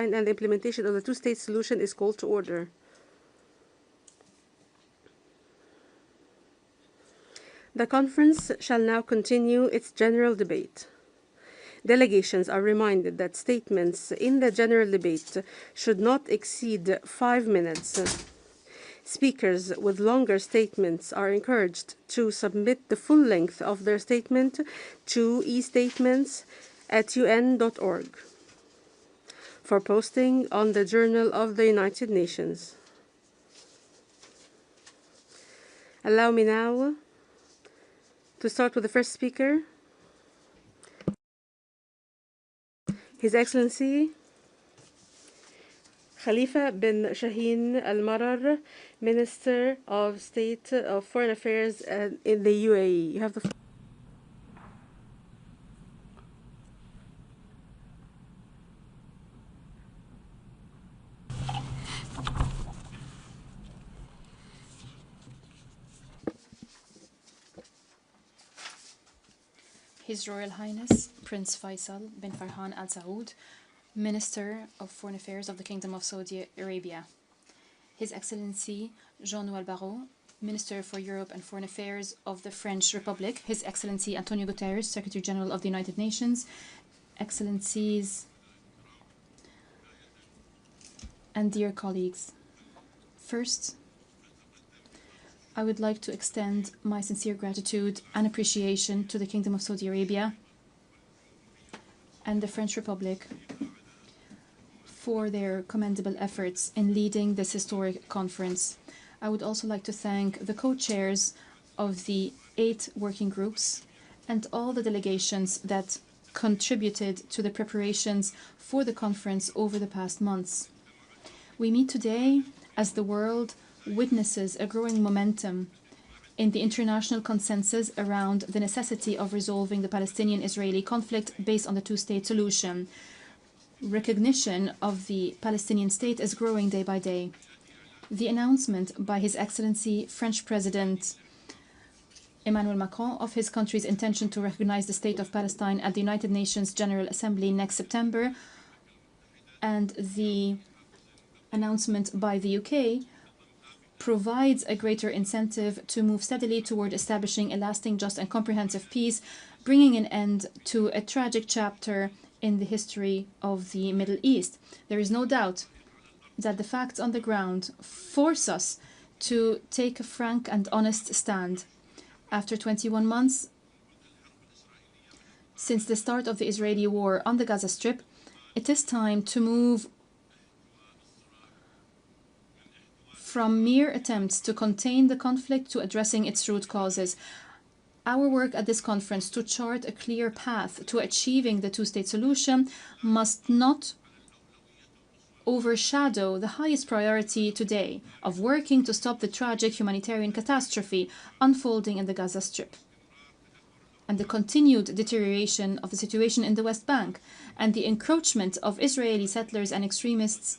and the implementation of the two-state solution is called to order. The conference shall now continue its general debate. Delegations are reminded that statements in the general debate should not exceed 5 minutes. Speakers with longer statements are encouraged to submit the full length of their statement to e-statements@un.org for posting on the Journal of the United Nations. Allow me now to start with the first speaker, His Excellency Khalifa bin Shaheen Al-Marar, Minister of State of Foreign Affairs in the UAE. You have the floor. His Royal Highness Prince Faisal bin Farhan Al Saud, Minister of Foreign Affairs of the Kingdom of Saudi Arabia. His Excellency Jean-Noël Barrot, Minister for Europe and Foreign Affairs of the French Republic. His Excellency Antonio Guterres, Secretary General of the United Nations. Excellencies and dear colleagues. First, I would like to extend my sincere gratitude and appreciation to the Kingdom of Saudi Arabia and the French Republic for their commendable efforts in leading this historic conference. I would also like to thank the co-chairs of the 8 working groups and all the delegations that contributed to the preparations for the conference over the past months. We meet today as the world witnesses a growing momentum in the international consensus around the necessity of resolving the Palestinian-Israeli conflict based on the two-state solution. Recognition of the Palestinian state is growing day by day. The announcement by His Excellency French President Emmanuel Macron of his country's intention to recognize the state of Palestine at the United Nations General Assembly next September, and the announcement by the UK provides a greater incentive to move steadily toward establishing a lasting, just and comprehensive peace, bringing an end to a tragic chapter in the history of the Middle East. There is no doubt that the facts on the ground force us to take a frank and honest stand. After 21 months since the start of the Israeli war on the Gaza Strip, it is time to move from mere attempts to contain the conflict to addressing its root causes. Our work at this conference to chart a clear path to achieving the two-state solution must not overshadow the highest priority today of working to stop the tragic humanitarian catastrophe unfolding in the Gaza Strip and the continued deterioration of the situation in the West Bank and the encroachment of Israeli settlers and extremists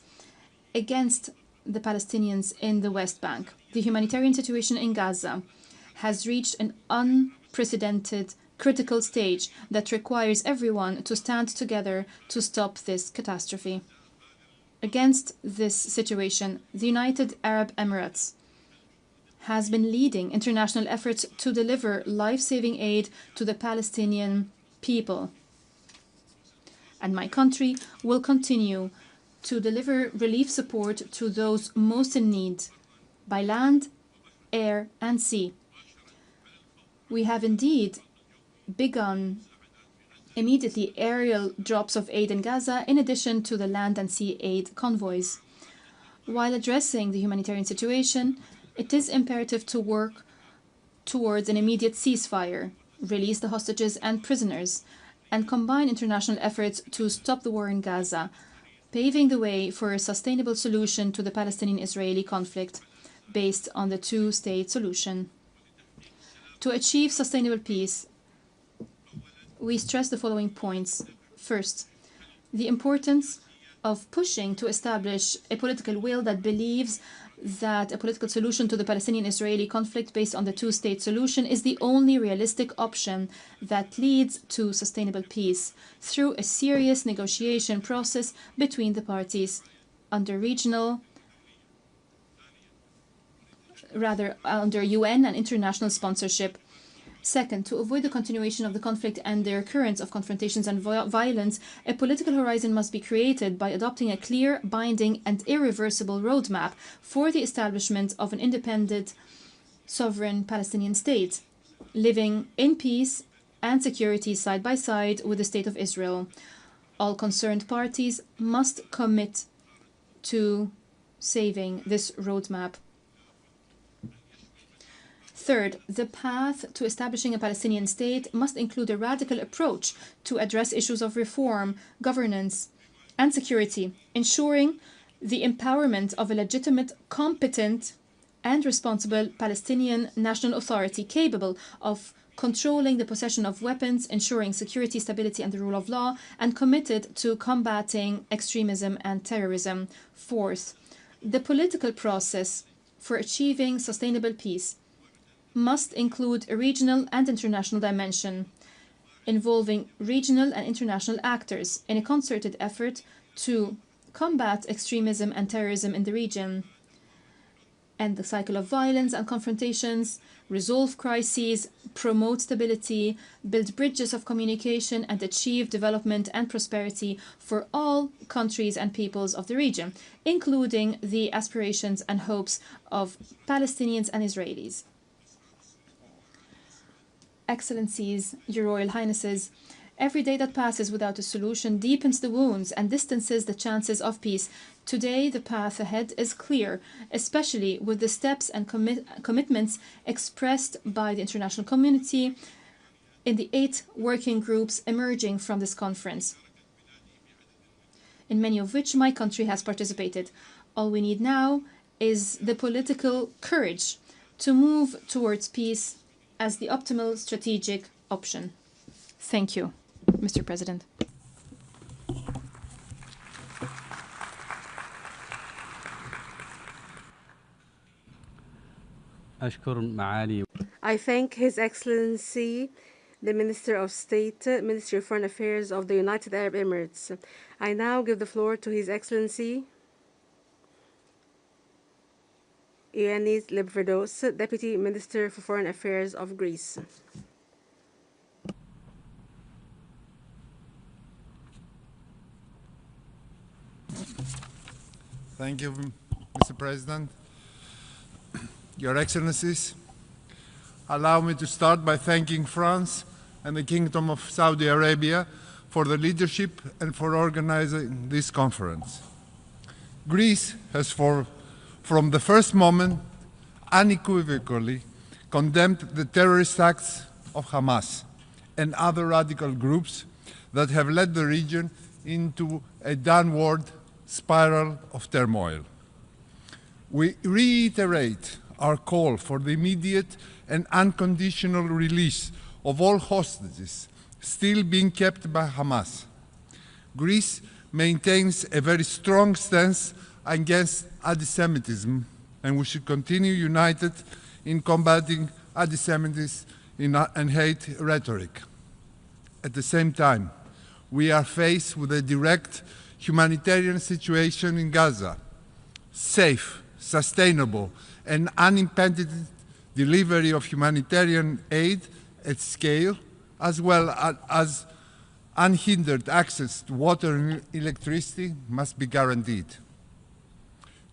against the Palestinians in the West Bank. The humanitarian situation in Gaza has reached an unprecedented critical stage that requires everyone to stand together to stop this catastrophe. Against this situation, the United Arab Emirates has been leading international efforts to deliver life-saving aid to the Palestinian people. And my country will continue to deliver relief support to those most in need by land, air, and sea. We have indeed begun immediately aerial drops of aid in Gaza, in addition to the land and sea aid convoys. While addressing the humanitarian situation, it is imperative to work towards an immediate ceasefire, release the hostages and prisoners, and combine international efforts to stop the war in Gaza, paving the way for a sustainable solution to the Palestinian-Israeli conflict based on the two-state solution. To achieve sustainable peace, we stress the following points. First, the importance of pushing to establish a political will that believes that a political solution to the Palestinian-Israeli conflict based on the two-state solution is the only realistic option that leads to sustainable peace through a serious negotiation process between the parties under UN and international sponsorship. Second, to avoid the continuation of the conflict and the recurrence of confrontations and violence, a political horizon must be created by adopting a clear, binding, and irreversible roadmap for the establishment of an independent, sovereign Palestinian state, living in peace and security side by side with the State of Israel. All concerned parties must commit to saving this roadmap. Third, the path to establishing a Palestinian state must include a radical approach to address issues of reform, governance, and security, ensuring the empowerment of a legitimate, competent, and responsible Palestinian national authority capable of controlling the possession of weapons, ensuring security, stability, and the rule of law, and committed to combating extremism and terrorism. Fourth, the political process for achieving sustainable peace must include a regional and international dimension, involving regional and international actors in a concerted effort to combat extremism and terrorism in the region, end the cycle of violence and confrontations, resolve crises, promote stability, build bridges of communication, and achieve development and prosperity for all countries and peoples of the region, including the aspirations and hopes of Palestinians and Israelis. Excellencies, Your Royal Highnesses, every day that passes without a solution deepens the wounds and distances the chances of peace. Today, the path ahead is clear, especially with the steps and commitments expressed by the international community in the 8 working groups emerging from this conference, in many of which my country has participated. All we need now is the political courage to move towards peace as the optimal strategic option. Thank you, Mr. President. I thank His Excellency, the Minister of State, Ministry of Foreign Affairs of the United Arab Emirates. I now give the floor to His Excellency, Ioannis Levridos, Deputy Minister for Foreign Affairs of Greece. Thank you, Mr. President. Your Excellencies, allow me to start by thanking France and the Kingdom of Saudi Arabia for the leadership and for organizing this conference. Greece has from the first moment unequivocally condemned the terrorist acts of Hamas and other radical groups that have led the region into a downward spiral of turmoil. We reiterate our call for the immediate and unconditional release of all hostages still being kept by Hamas. Greece maintains a very strong stance against anti-Semitism, and we should continue united in combating anti-Semitism and hate rhetoric. At the same time, we are faced with a direct humanitarian situation in Gaza. Safe, sustainable, and unimpeded delivery of humanitarian aid at scale, as well as unhindered access to water and electricity, must be guaranteed.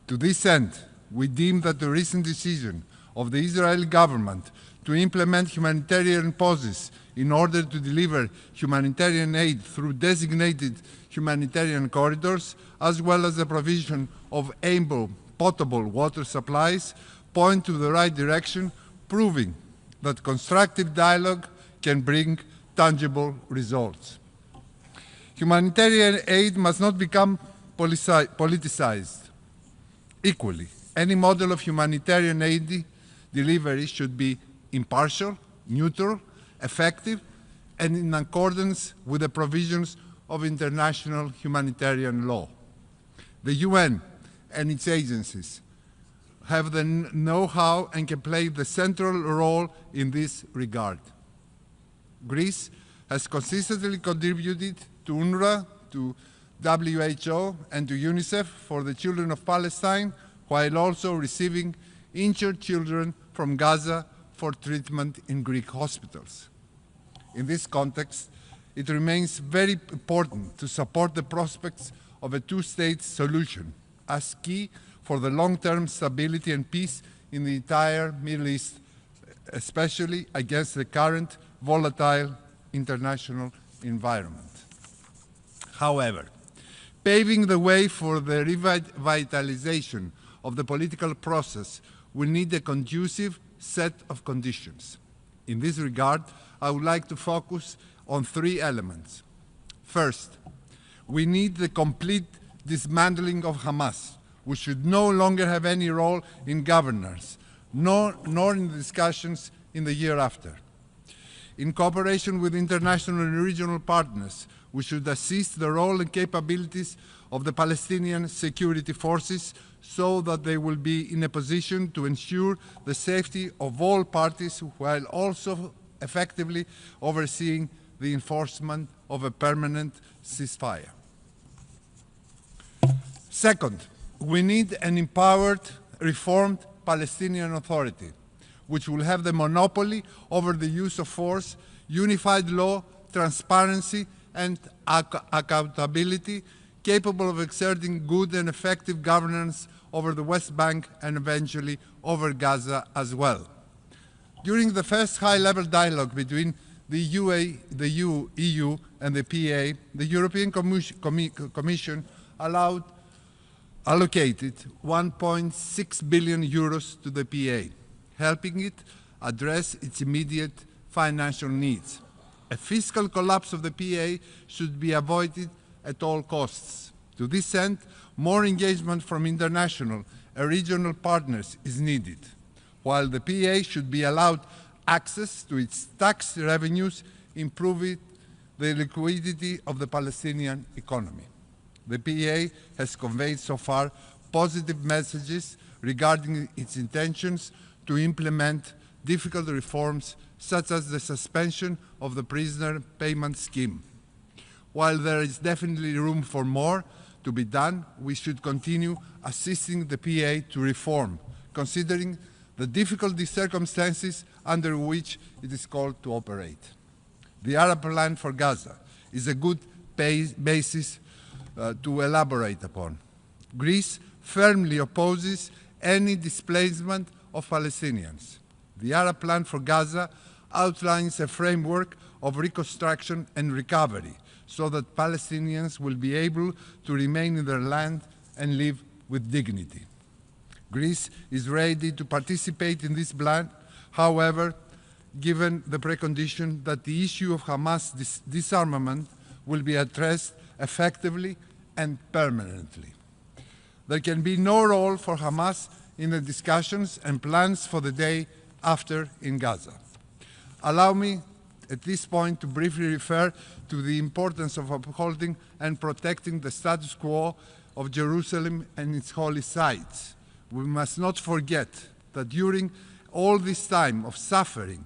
To this end, we deem that the recent decision of the Israeli government to implement humanitarian pauses in order to deliver humanitarian aid through designated humanitarian corridors, as well as the provision of ample potable water supplies, point to the right direction, proving that constructive dialogue can bring tangible results. Humanitarian aid must not become politicized. Equally, any model of humanitarian aid delivery should be impartial, neutral, effective, and in accordance with the provisions of international humanitarian law. The UN and its agencies have the know-how and can play the central role in this regard. Greece has consistently contributed to UNRWA, to WHO, and to UNICEF for the children of Palestine, while also receiving injured children from Gaza for treatment in Greek hospitals. In this context, it remains very important to support the prospects of a two-state solution as key for the long-term stability and peace in the entire Middle East, especially against the current volatile international environment. However, paving the way for the revitalization of the political process will need a conducive set of conditions. In this regard, I would like to focus on three elements. First, we need the complete dismantling of Hamas, which should no longer have any role in governance, nor in the discussions in the year after. In cooperation with international and regional partners, we should assist the role and capabilities of the Palestinian security forces so that they will be in a position to ensure the safety of all parties while also effectively overseeing the enforcement of a permanent ceasefire. Second, we need an empowered, reformed Palestinian Authority, which will have the monopoly over the use of force, unified law, transparency, and accountability, capable of exerting good and effective governance over the West Bank and eventually over Gaza as well. During the first high-level dialogue between the EU and the PA, the European Commission allocated 1.6 billion euros to the PA, helping it address its immediate financial needs. A fiscal collapse of the PA should be avoided at all costs. To this end, more engagement from international and regional partners is needed, while the PA should be allowed access to its tax revenues, improving the liquidity of the Palestinian economy. The PA has conveyed so far positive messages regarding its intentions to implement difficult reforms such as the suspension of the prisoner payment scheme. While there is definitely room for more to be done, we should continue assisting the PA to reform, considering the difficult circumstances under which it is called to operate. The Arab plan for Gaza is a good basis to elaborate upon. Greece firmly opposes any displacement of Palestinians. The Arab plan for Gaza outlines a framework of reconstruction and recovery so that Palestinians will be able to remain in their land and live with dignity. Greece is ready to participate in this plan, however, given the precondition that the issue of Hamas disarmament will be addressed effectively and permanently. There can be no role for Hamas in the discussions and plans for the day after in Gaza. Allow me at this point to briefly refer to the importance of upholding and protecting the status quo of Jerusalem and its holy sites. We must not forget that during all this time of suffering,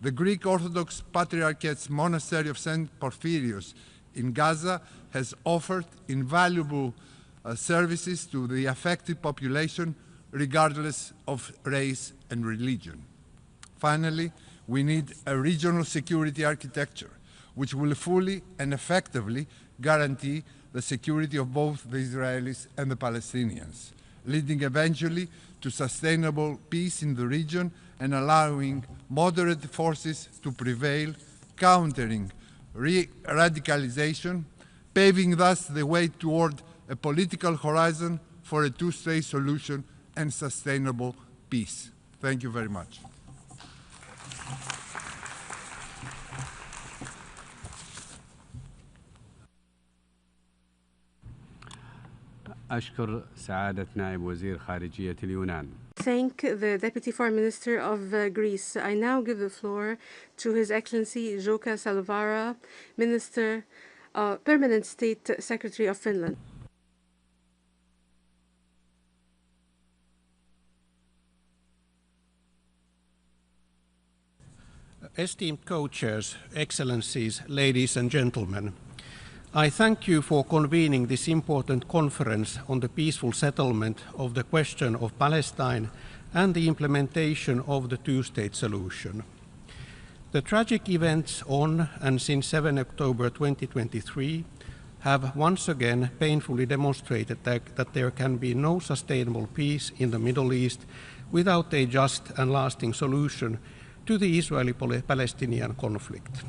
the Greek Orthodox Patriarchate's monastery of St. Porphyrios in Gaza has offered invaluable services to the affected population regardless of race and religion. Finally, we need a regional security architecture which will fully and effectively guarantee the security of both the Israelis and the Palestinians, leading eventually to sustainable peace in the region and allowing moderate forces to prevail, countering radicalization, paving thus the way toward a political horizon for a two-state solution and sustainable peace. Thank you very much. أشكر سعادة نائب وزير خارجية اليونان. Thank the Deputy Foreign Minister of Greece. I now give the floor to His Excellency Joka Salvara, Permanent State Secretary of Finland. Esteemed co-chairs, excellencies, ladies and gentlemen, I thank you for convening this important conference on the peaceful settlement of the question of Palestine and the implementation of the two-state solution. The tragic events on and since 7 October 2023 have once again painfully demonstrated that there can be no sustainable peace in the Middle East without a just and lasting solution to the Israeli-Palestinian conflict.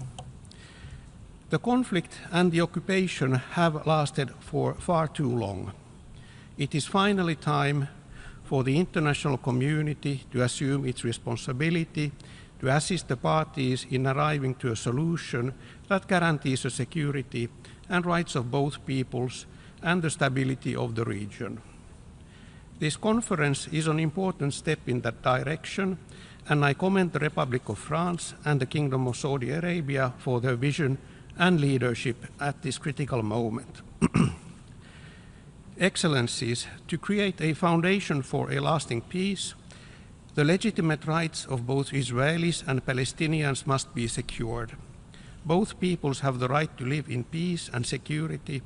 The conflict and the occupation have lasted for far too long. It is finally time for the international community to assume its responsibility to assist the parties in arriving to a solution that guarantees the security and rights of both peoples and the stability of the region. This conference is an important step in that direction, and I commend the Republic of France and the Kingdom of Saudi Arabia for their vision and leadership at this critical moment. Excellencies, to create a foundation for a lasting peace, the legitimate rights of both Israelis and Palestinians must be secured. Both peoples have the right to live in peace and security,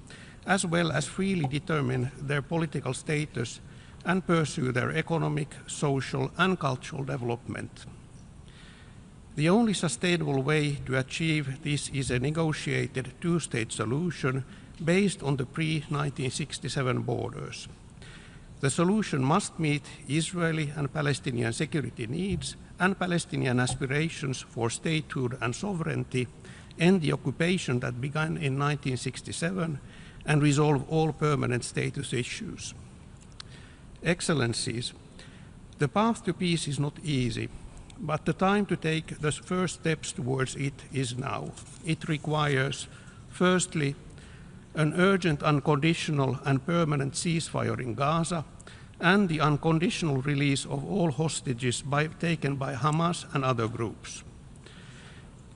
as well as freely determine their political status and pursue their economic, social, and cultural development. The only sustainable way to achieve this is a negotiated two-state solution based on the pre-1967 borders. The solution must meet Israeli and Palestinian security needs and Palestinian aspirations for statehood and sovereignty, end the occupation that began in 1967, and resolve all permanent status issues. Excellencies, the path to peace is not easy, but the time to take the first steps towards it is now. It requires, firstly, an urgent, unconditional and permanent ceasefire in Gaza, and the unconditional release of all hostages taken by Hamas and other groups.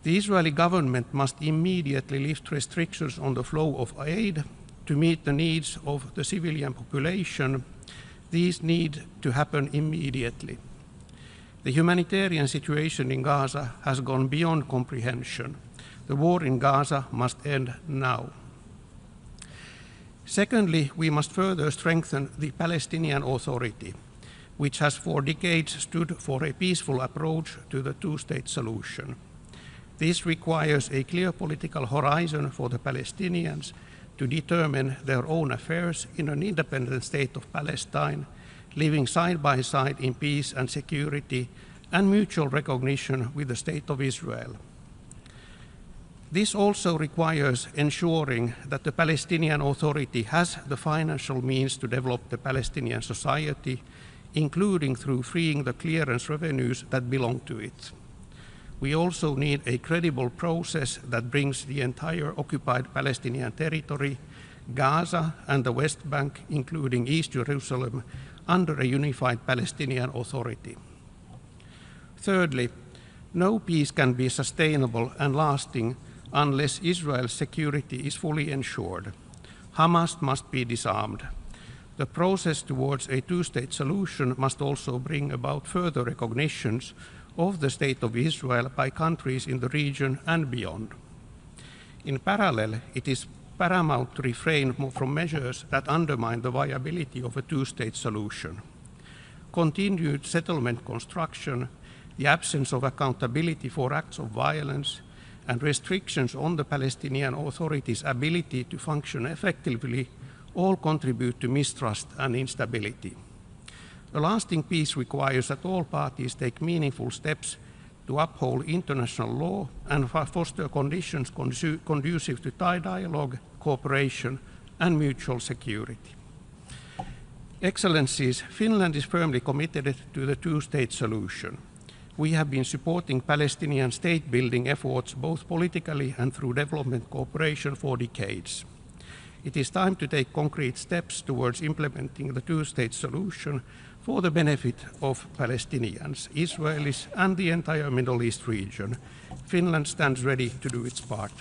The Israeli government must immediately lift restrictions on the flow of aid to meet the needs of the civilian population. These need to happen immediately. The humanitarian situation in Gaza has gone beyond comprehension. The war in Gaza must end now. Secondly, we must further strengthen the Palestinian Authority, which has for decades stood for a peaceful approach to the two-state solution. This requires a clear political horizon for the Palestinians to determine their own affairs in an independent state of Palestine, living side by side in peace and security and mutual recognition with the State of Israel. This also requires ensuring that the Palestinian Authority has the financial means to develop the Palestinian society, including through freeing the clearance revenues that belong to it. We also need a credible process that brings the entire occupied Palestinian territory, Gaza and the West Bank, including East Jerusalem, under a unified Palestinian Authority. Thirdly, no peace can be sustainable and lasting unless Israel's security is fully ensured. Hamas must be disarmed. The process towards a two-state solution must also bring about further recognitions of the State of Israel by countries in the region and beyond. In parallel, it is paramount to refrain from measures that undermine the viability of a two-state solution. Continued settlement construction, the absence of accountability for acts of violence, and restrictions on the Palestinian Authority's ability to function effectively all contribute to mistrust and instability. A lasting peace requires that all parties take meaningful steps to uphold international law and foster conditions conducive to dialogue, cooperation, and mutual security. Excellencies, Finland is firmly committed to the two-state solution. We have been supporting Palestinian state-building efforts both politically and through development cooperation for decades. It is time to take concrete steps towards implementing the two-state solution for the benefit of Palestinians, Israelis, and the entire Middle East region. Finland stands ready to do its part.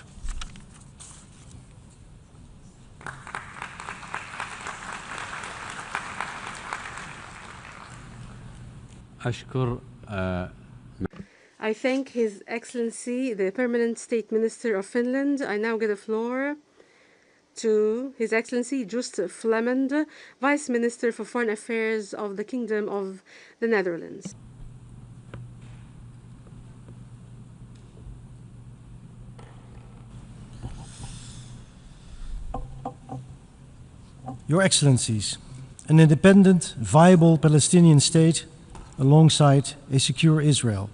I thank His Excellency, the Permanent State Minister of Finland. I now give the floor to His Excellency Just Philemon, Vice Minister for Foreign Affairs of the Kingdom of the Netherlands. Your Excellencies, an independent, viable Palestinian state alongside a secure Israel.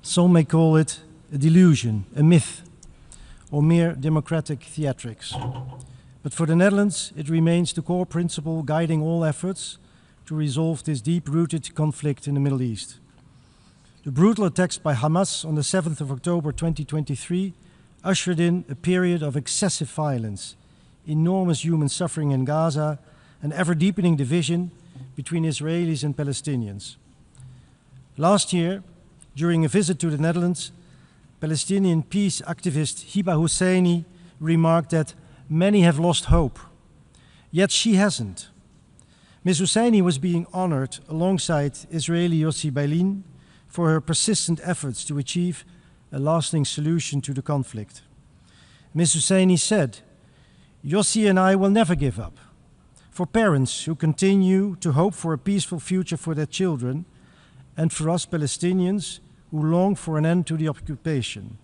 Some may call it a delusion, a myth, or mere democratic theatrics. But for the Netherlands, it remains the core principle guiding all efforts to resolve this deep-rooted conflict in the Middle East. The brutal attacks by Hamas on the 7th of October 2023 ushered in a period of excessive violence, enormous human suffering in Gaza, and ever-deepening division between Israelis and Palestinians. Last year, during a visit to the Netherlands, Palestinian peace activist Hiba Husseini remarked that many have lost hope, yet she hasn't. Ms. Husseini was being honored alongside Israeli Yossi Beilin for her persistent efforts to achieve a lasting solution to the conflict. Ms. Husseini said, "Yossi and I will never give up. For parents who continue to hope for a peaceful future for their children, and for us Palestinians who long for an end to the occupation.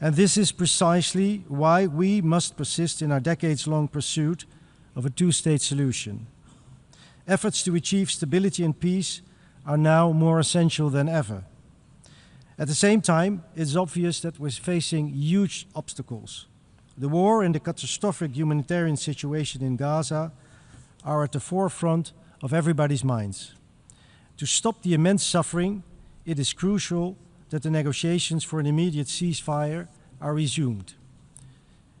And this is precisely why we must persist in our decades-long pursuit of a two-state solution. Efforts to achieve stability and peace are now more essential than ever. At the same time, it's obvious that we're facing huge obstacles. The war and the catastrophic humanitarian situation in Gaza are at the forefront of everybody's minds. To stop the immense suffering, it is crucial that the negotiations for an immediate ceasefire are resumed.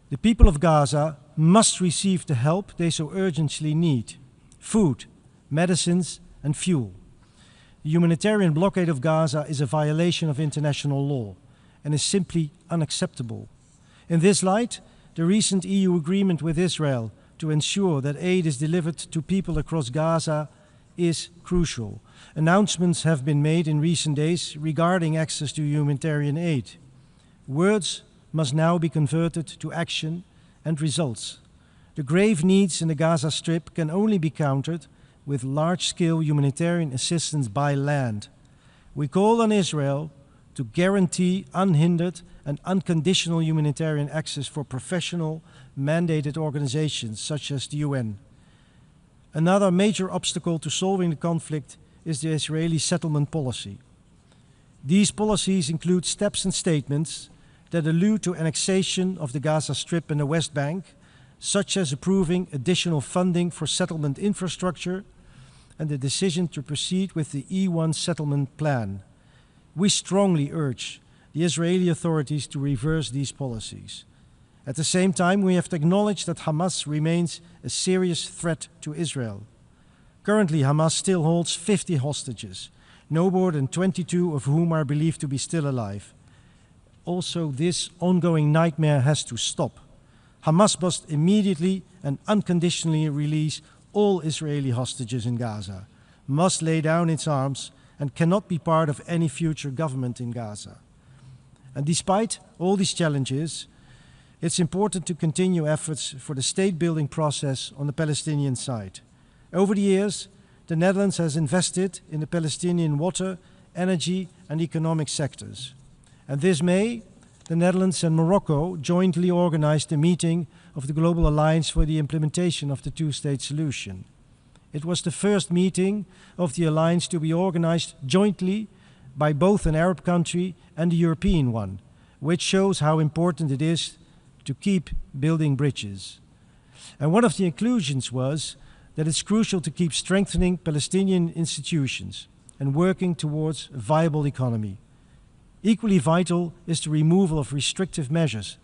The people of Gaza must receive the help they so urgently need: food, medicines, and fuel. The humanitarian blockade of Gaza is a violation of international law and is simply unacceptable. In this light, the recent EU agreement with Israel to ensure that aid is delivered to people across Gaza is crucial. Announcements have been made in recent days regarding access to humanitarian aid. Words must now be converted to action and results. The grave needs in the Gaza Strip can only be countered with large-scale humanitarian assistance by land. We call on Israel to guarantee unhindered and unconditional humanitarian access for professional, mandated organizations such as the UN. Another major obstacle to solving the conflict is the Israeli settlement policy. These policies include steps and statements that allude to annexation of the Gaza Strip and the West Bank, such as approving additional funding for settlement infrastructure and the decision to proceed with the E1 settlement plan. We strongly urge the Israeli authorities to reverse these policies. At the same time, we have to acknowledge that Hamas remains a serious threat to Israel. Currently, Hamas still holds 50 hostages, no more than 22 of whom are believed to be still alive. Also, this ongoing nightmare has to stop. Hamas must immediately and unconditionally release all Israeli hostages in Gaza, must lay down its arms, and cannot be part of any future government in Gaza. And despite all these challenges, it's important to continue efforts for the state-building process on the Palestinian side. Over the years, the Netherlands has invested in the Palestinian water, energy, and economic sectors. And this May, the Netherlands and Morocco jointly organized a meeting of the Global Alliance for the Implementation of the Two-State Solution. It was the first meeting of the alliance to be organized jointly by both an Arab country and a European one, which shows how important it is to keep building bridges. And one of the conclusions was that it's crucial to keep strengthening Palestinian institutions and working towards a viable economy. Equally vital is the removal of restrictive measures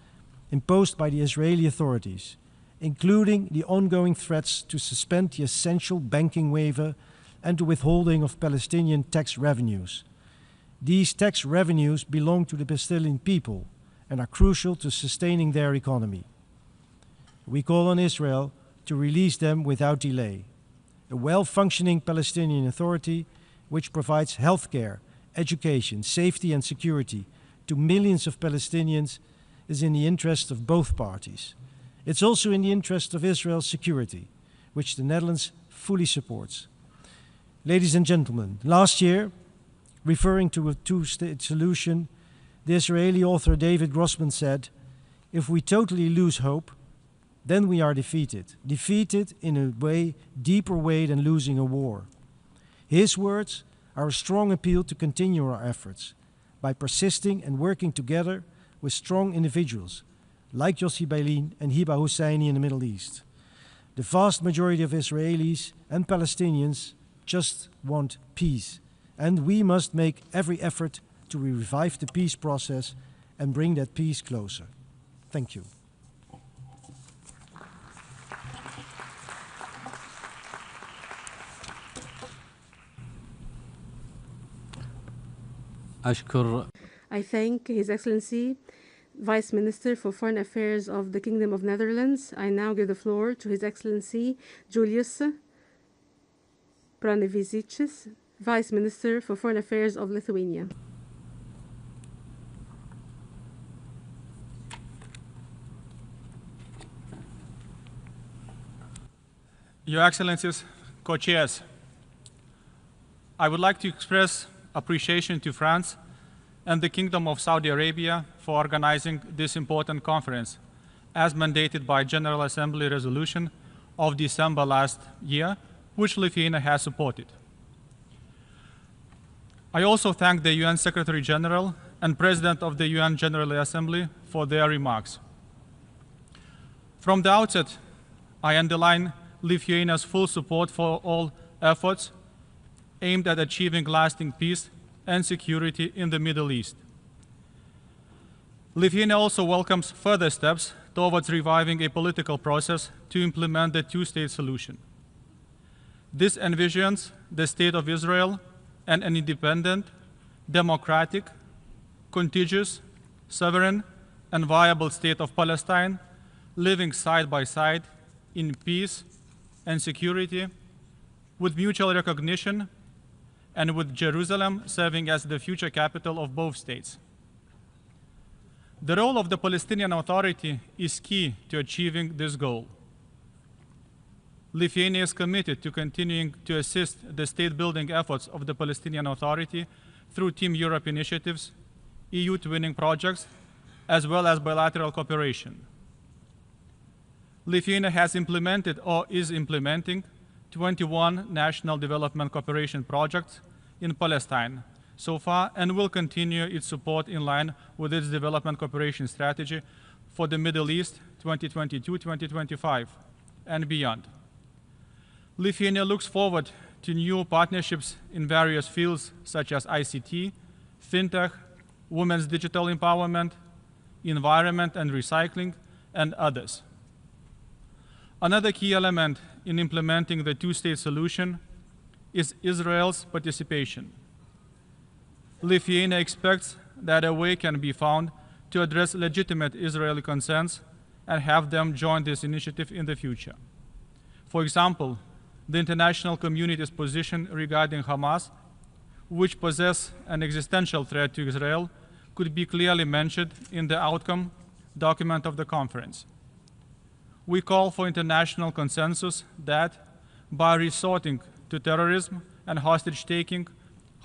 imposed by the Israeli authorities, including the ongoing threats to suspend the essential banking waiver and the withholding of Palestinian tax revenues. These tax revenues belong to the Palestinian people and are crucial to sustaining their economy. We call on Israel to release them without delay. A well-functioning Palestinian Authority which provides healthcare, education, safety and security to millions of Palestinians is in the interest of both parties. It's also in the interest of Israel's security, which the Netherlands fully supports. Ladies and gentlemen, last year, referring to a two-state solution, the Israeli author David Grossman said, "If we totally lose hope, then we are defeated. Defeated in a way, deeper way than losing a war." His words are a strong appeal to continue our efforts by persisting and working together with strong individuals like Yossi Beilin and Hiba Husseini in the Middle East. The vast majority of Israelis and Palestinians just want peace, and we must make every effort to revive the peace process and bring that peace closer. Thank you. I thank His Excellency, Vice Minister for Foreign Affairs of the Kingdom of Netherlands. I now give the floor to His Excellency Julius Pranevicius, Vice Minister for Foreign Affairs of Lithuania. Your Excellencies, co-chairs, I would like to express appreciation to France and the Kingdom of Saudi Arabia for organizing this important conference, as mandated by General Assembly resolution of December last year, which Lithuania has supported. I also thank the UN Secretary General and President of the UN General Assembly for their remarks. From the outset, I underline Lithuania's full support for all efforts aimed at achieving lasting peace and security in the Middle East. Lithuania also welcomes further steps towards reviving a political process to implement the two-state solution. This envisions the State of Israel and an independent, democratic, contiguous, sovereign, and viable State of Palestine living side by side in peace and security, with mutual recognition, and with Jerusalem serving as the future capital of both states. The role of the Palestinian Authority is key to achieving this goal. Lithuania is committed to continuing to assist the state-building efforts of the Palestinian Authority through Team Europe initiatives, EU twinning projects, as well as bilateral cooperation. Lithuania has implemented or is implementing 21 national development cooperation projects in Palestine so far, and will continue its support in line with its development cooperation strategy for the Middle East 2022-2025 and beyond. Lithuania looks forward to new partnerships in various fields such as ICT, fintech, women's digital empowerment, environment and recycling, and others. Another key element in implementing the two-state solution is Israel's participation. Lithuania expects that a way can be found to address legitimate Israeli concerns and have them join this initiative in the future. For example, the international community's position regarding Hamas, which poses an existential threat to Israel, could be clearly mentioned in the outcome document of the conference. We call for international consensus that, by resorting to terrorism and hostage-taking,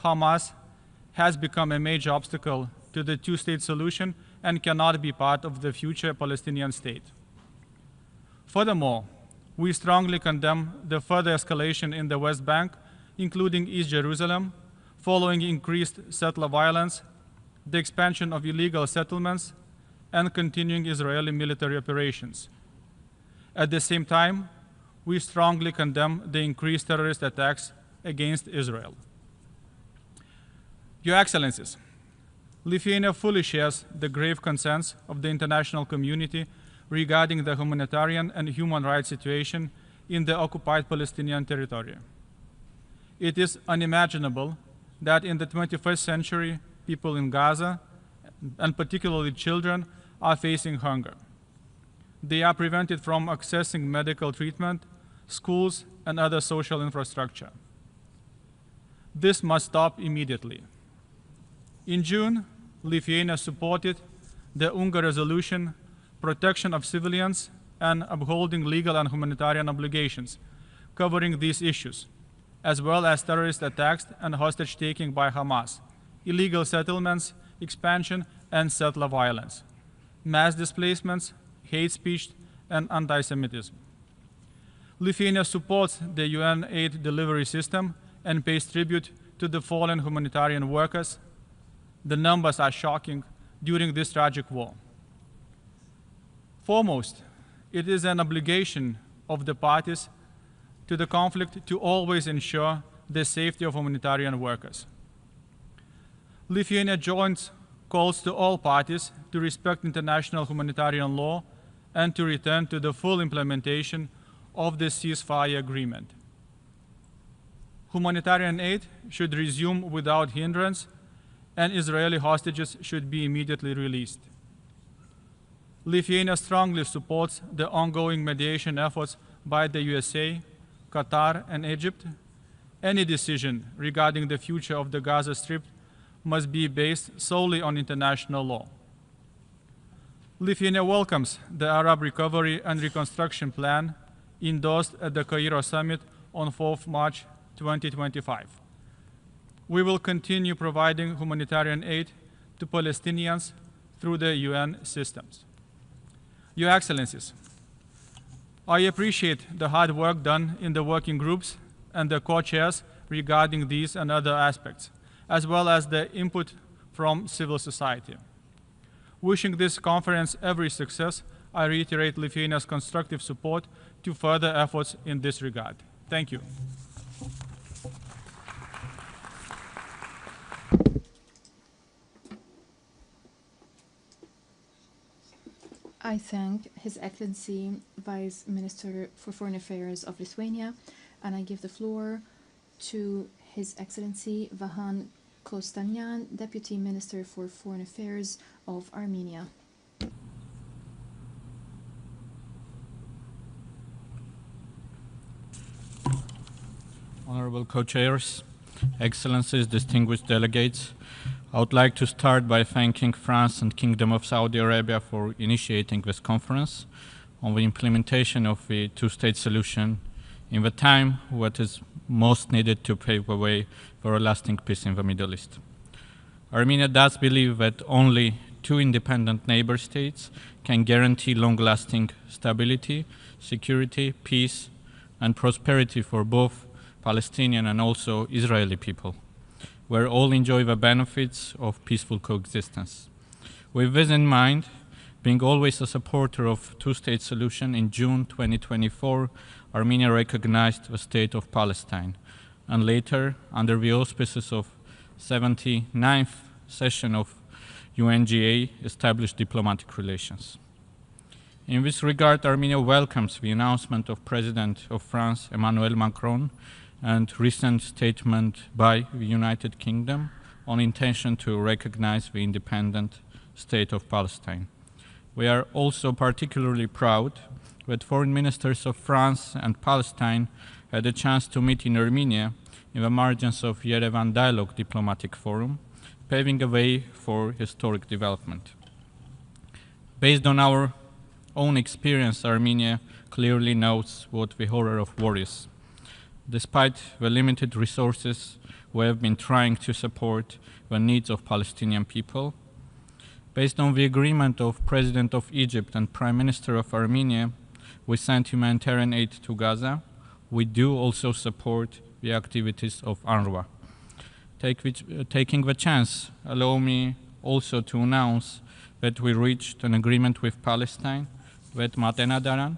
Hamas has become a major obstacle to the two-state solution and cannot be part of the future Palestinian state. Furthermore, we strongly condemn the further escalation in the West Bank, including East Jerusalem, following increased settler violence, the expansion of illegal settlements, and continuing Israeli military operations. At the same time, we strongly condemn the increased terrorist attacks against Israel. Your Excellencies, Lithuania fully shares the grave concerns of the international community regarding the humanitarian and human rights situation in the occupied Palestinian territory. It is unimaginable that in the 21st century, people in Gaza, and particularly children, are facing hunger. They are prevented from accessing medical treatment, schools, and other social infrastructure. This must stop immediately. In June, Lithuania supported the UNGA resolution, protection of civilians and upholding legal and humanitarian obligations, covering these issues, as well as terrorist attacks and hostage-taking by Hamas, illegal settlements, expansion and settler violence, mass displacements, hate speech, and anti-Semitism. Lithuania supports the UN aid delivery system and pays tribute to the fallen humanitarian workers. The numbers are shocking during this tragic war. Foremost, it is an obligation of the parties to the conflict to always ensure the safety of humanitarian workers. Lithuania joins calls to all parties to respect international humanitarian law and to return to the full implementation of the ceasefire agreement. Humanitarian aid should resume without hindrance, and Israeli hostages should be immediately released. Lithuania strongly supports the ongoing mediation efforts by the USA, Qatar, and Egypt. Any decision regarding the future of the Gaza Strip must be based solely on international law. Lithuania welcomes the Arab Recovery and Reconstruction Plan endorsed at the Cairo Summit on 4th March 2025. We will continue providing humanitarian aid to Palestinians through the UN systems. Your Excellencies, I appreciate the hard work done in the working groups and the co-chairs regarding these and other aspects, as well as the input from civil society. Wishing this conference every success, I reiterate Lithuania's constructive support to further efforts in this regard. Thank you. I thank His Excellency Vice Minister for Foreign Affairs of Lithuania, and I give the floor to His Excellency Vahan Kostanyan, Deputy Minister for Foreign Affairs of Armenia. Honorable co-chairs, Excellencies, distinguished delegates, I would like to start by thanking France and Kingdom of Saudi Arabia for initiating this conference on the implementation of the two-state solution in the time what is most needed to pave the way for a lasting peace in the Middle East. Armenia does believe that only two independent neighbor states can guarantee long-lasting stability, security, peace, and prosperity for both Palestinian and also Israeli people, where all enjoy the benefits of peaceful coexistence. With this in mind, being always a supporter of two-state solution, in June 2024, Armenia recognized the state of Palestine, and later, under the auspices of 79th session of UNGA, established diplomatic relations. In this regard, Armenia welcomes the announcement of President of France, Emmanuel Macron, and recent statement by the United Kingdom on intention to recognize the independent state of Palestine. We are also particularly proud that foreign ministers of France and Palestine had a chance to meet in Armenia in the margins of Yerevan Dialogue Diplomatic Forum, paving a way for historic development. Based on our own experience, Armenia clearly knows what the horror of war is. Despite the limited resources, we have been trying to support the needs of Palestinian people. Based on the agreement of President of Egypt and Prime Minister of Armenia, we sent humanitarian aid to Gaza. We do also support the activities of UNRWA. Taking the chance, allow me also to announce that we reached an agreement with Palestine that Matena Daran,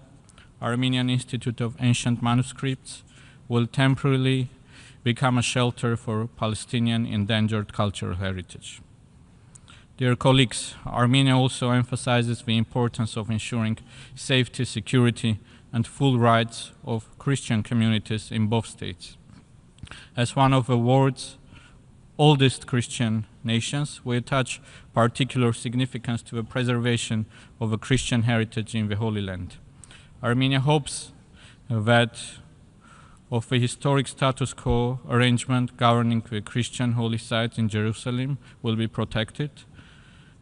Armenian Institute of Ancient Manuscripts, will temporarily become a shelter for Palestinian endangered cultural heritage. Dear colleagues, Armenia also emphasizes the importance of ensuring safety, security, and full rights of Christian communities in both states. As one of the world's oldest Christian nations, we attach particular significance to the preservation of a Christian heritage in the Holy Land. Armenia hopes that of a historic status quo arrangement governing the Christian holy sites in Jerusalem will be protected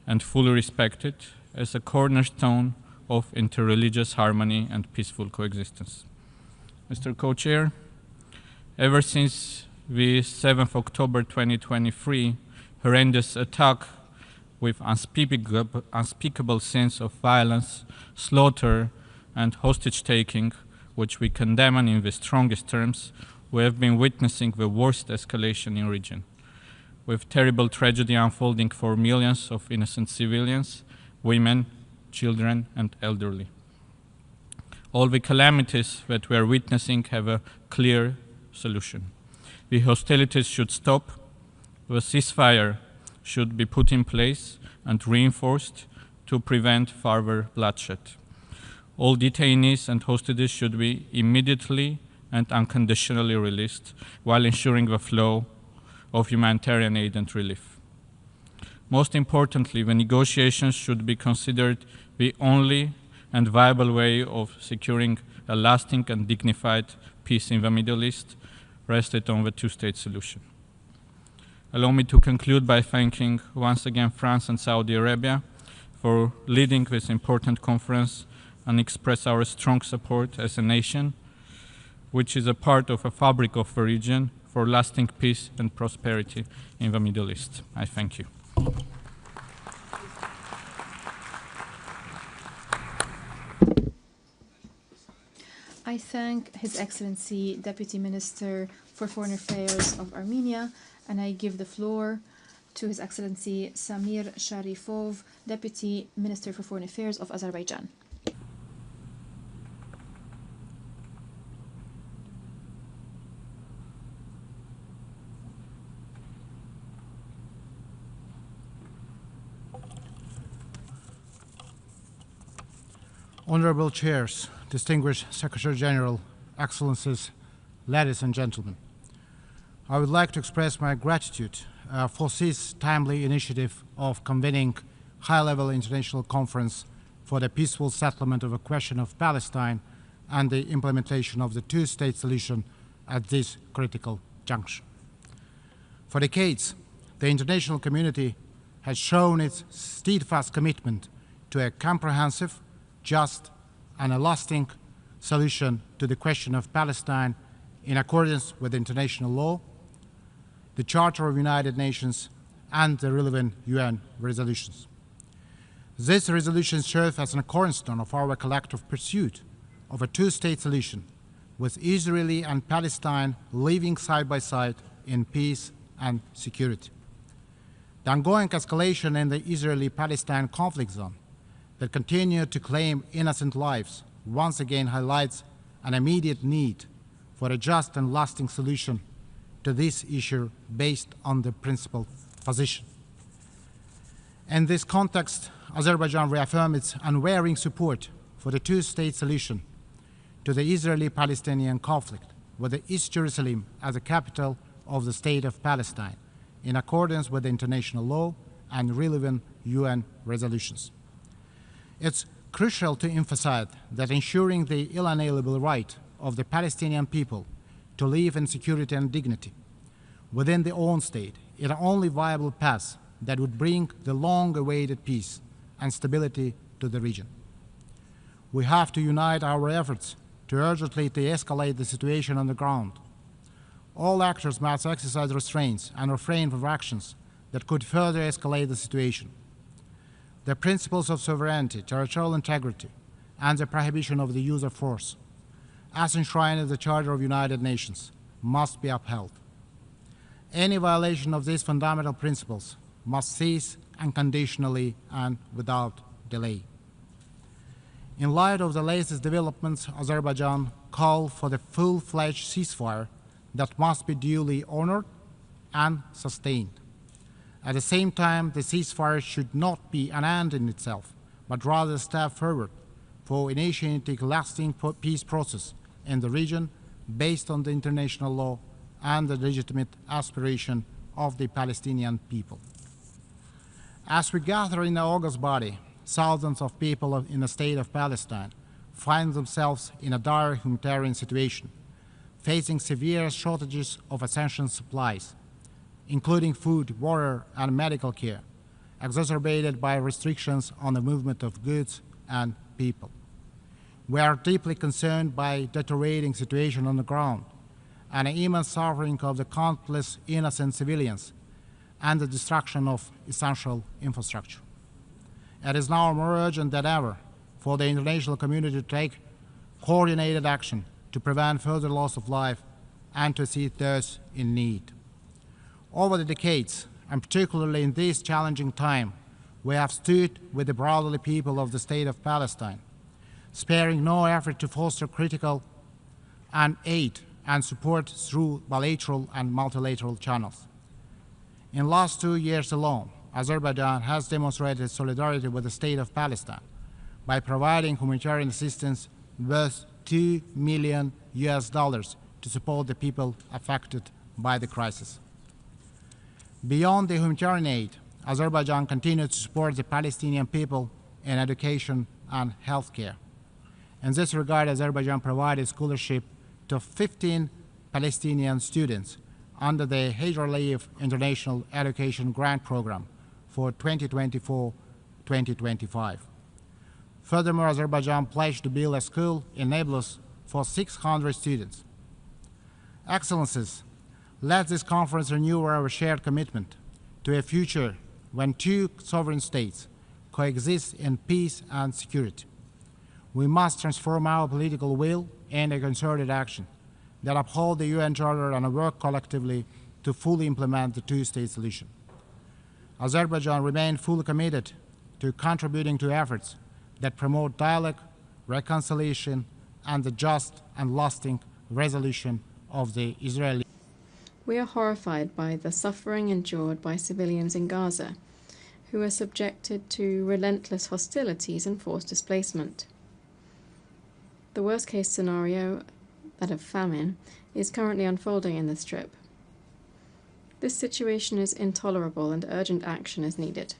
and fully respected as a cornerstone of interreligious harmony and peaceful coexistence. Mr. Co-Chair, ever since the 7th October 2023 horrendous attack with unspeakable sense of violence, slaughter, and hostage-taking, which we condemn in the strongest terms, we have been witnessing the worst escalation in the region, with terrible tragedy unfolding for millions of innocent civilians, women, children, and elderly. All the calamities that we are witnessing have a clear solution. The hostilities should stop, the ceasefire should be put in place and reinforced to prevent further bloodshed. All detainees and hostages should be immediately and unconditionally released while ensuring the flow of humanitarian aid and relief. Most importantly, the negotiations should be considered the only and viable way of securing a lasting and dignified peace in the Middle East, rested on the two-state solution. Allow me to conclude by thanking once again France and Saudi Arabia for leading this important conference and express our strong support as a nation, which is a part of a fabric of the region for lasting peace and prosperity in the Middle East. I thank you. I thank His Excellency Deputy Minister for Foreign Affairs of Armenia, and I give the floor to His Excellency Samir Sharifov, Deputy Minister for Foreign Affairs of Azerbaijan. Honorable Chairs, distinguished Secretary General, Excellencies, ladies and gentlemen, I would like to express my gratitude for this timely initiative of convening high-level international conference for the peaceful settlement of the question of Palestine and the implementation of the two-state solution at this critical juncture. For decades, the international community has shown its steadfast commitment to a comprehensive, just, and a lasting solution to the question of Palestine in accordance with international law, the Charter of United Nations, and the relevant UN resolutions. These resolutions serve as a cornerstone of our collective pursuit of a two-state solution, with Israel and Palestine living side by side in peace and security. The ongoing escalation in the Israeli-Palestine conflict zone that continue to claim innocent lives once again highlights an immediate need for a just and lasting solution to this issue based on the principled position. In this context, Azerbaijan reaffirmed its unwavering support for the two-state solution to the Israeli-Palestinian conflict, with the East Jerusalem as the capital of the State of Palestine, in accordance with international law and relevant UN resolutions. It's crucial to emphasize that ensuring the inalienable right of the Palestinian people to live in security and dignity within their own state is the only viable path that would bring the long-awaited peace and stability to the region. We have to unite our efforts to urgently de-escalate the situation on the ground. All actors must exercise restraints and refrain from actions that could further escalate the situation. The principles of sovereignty, territorial integrity, and the prohibition of the use of force, as enshrined in the Charter of United Nations, must be upheld. Any violation of these fundamental principles must cease unconditionally and without delay. In light of the latest developments, Azerbaijan called for the full-fledged ceasefire that must be duly honored and sustained. At the same time, the ceasefire should not be an end in itself, but rather a step forward for initiating a lasting peace process in the region based on the international law and the legitimate aspiration of the Palestinian people. As we gather in the August body, thousands of people in the state of Palestine find themselves in a dire humanitarian situation, facing severe shortages of essential supplies, including food, water, and medical care, exacerbated by restrictions on the movement of goods and people. We are deeply concerned by the deteriorating situation on the ground and the immense suffering of the countless innocent civilians and the destruction of essential infrastructure. It is now more urgent than ever for the international community to take coordinated action to prevent further loss of life and to assist those in need. Over the decades, and particularly in this challenging time, we have stood with the brotherly people of the State of Palestine, sparing no effort to foster critical and aid and support through bilateral and multilateral channels. In the last 2 years alone, Azerbaijan has demonstrated solidarity with the State of Palestine by providing humanitarian assistance worth $2 million to support the people affected by the crisis. Beyond the humanitarian aid, Azerbaijan continues to support the Palestinian people in education and healthcare. In this regard, Azerbaijan provided scholarship to 15 Palestinian students under the Hijraliyah International Education Grant Program for 2024-2025. Furthermore, Azerbaijan pledged to build a school in Nablus for 600 students. Excellencies, let this conference renew our shared commitment to a future when two sovereign states coexist in peace and security. We must transform our political will into concerted action that uphold the UN Charter and work collectively to fully implement the two-state solution. Azerbaijan remains fully committed to contributing to efforts that promote dialogue, reconciliation, and the just and lasting resolution of the Israeli. We are horrified by the suffering endured by civilians in Gaza, who are subjected to relentless hostilities and forced displacement. The worst-case scenario, that of famine, is currently unfolding in the Strip. This situation is intolerable and urgent action is needed.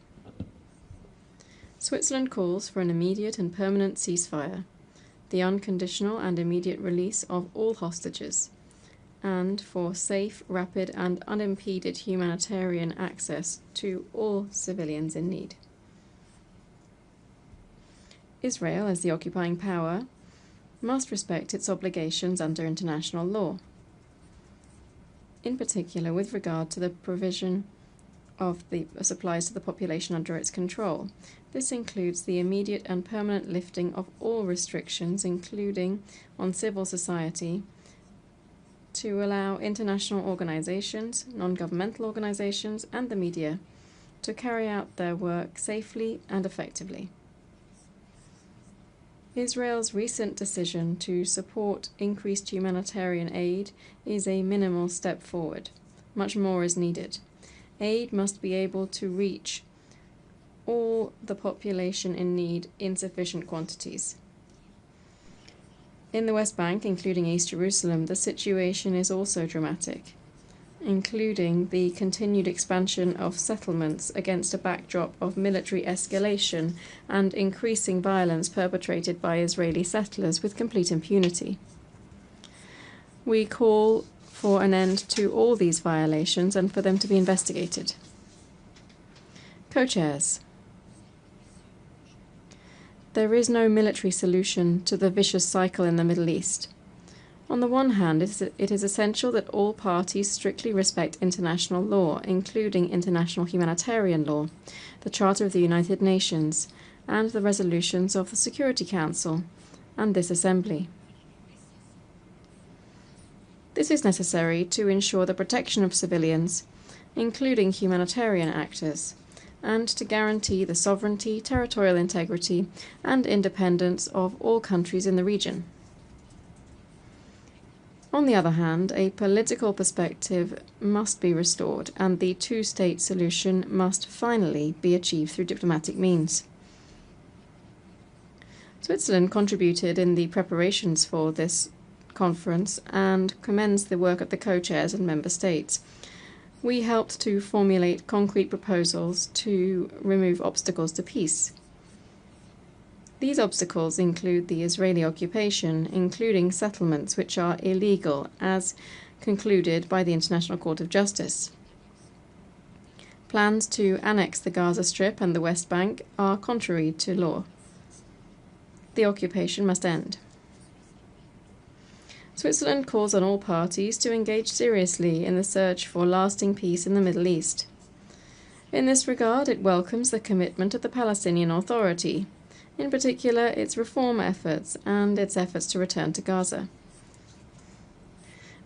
Switzerland calls for an immediate and permanent ceasefire, the unconditional and immediate release of all hostages, and for safe, rapid, and unimpeded humanitarian access to all civilians in need. Israel, as the occupying power, must respect its obligations under international law, in particular with regard to the provision of the supplies to the population under its control. This includes the immediate and permanent lifting of all restrictions, including on civil society, to allow international organizations, non-governmental organizations, and the media to carry out their work safely and effectively. Israel's recent decision to support increased humanitarian aid is a minimal step forward. Much more is needed. Aid must be able to reach all the population in need in sufficient quantities. In the West Bank, including East Jerusalem, the situation is also dramatic, including the continued expansion of settlements against a backdrop of military escalation and increasing violence perpetrated by Israeli settlers with complete impunity. We call for an end to all these violations and for them to be investigated. Co-chairs. There is no military solution to the vicious cycle in the Middle East. On the one hand, it is essential that all parties strictly respect international law, including international humanitarian law, the Charter of the United Nations, and the resolutions of the Security Council and this Assembly. This is necessary to ensure the protection of civilians, including humanitarian actors, and to guarantee the sovereignty, territorial integrity, and independence of all countries in the region. On the other hand, a political perspective must be restored, and the two-state solution must finally be achieved through diplomatic means. Switzerland contributed in the preparations for this conference and commends the work of the co-chairs and member states. We helped to formulate concrete proposals to remove obstacles to peace. These obstacles include the Israeli occupation, including settlements which are illegal, as concluded by the International Court of Justice. Plans to annex the Gaza Strip and the West Bank are contrary to law. The occupation must end. Switzerland calls on all parties to engage seriously in the search for lasting peace in the Middle East. In this regard, it welcomes the commitment of the Palestinian Authority, in particular its reform efforts and its efforts to return to Gaza.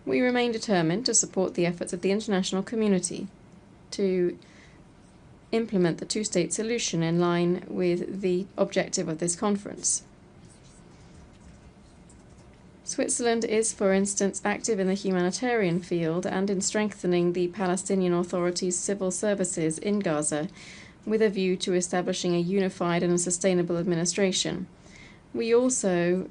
We remain determined to support the efforts of the international community to implement the two-state solution in line with the objective of this conference. Switzerland is, for instance, active in the humanitarian field and in strengthening the Palestinian Authority's civil services in Gaza with a view to establishing a unified and sustainable administration. We also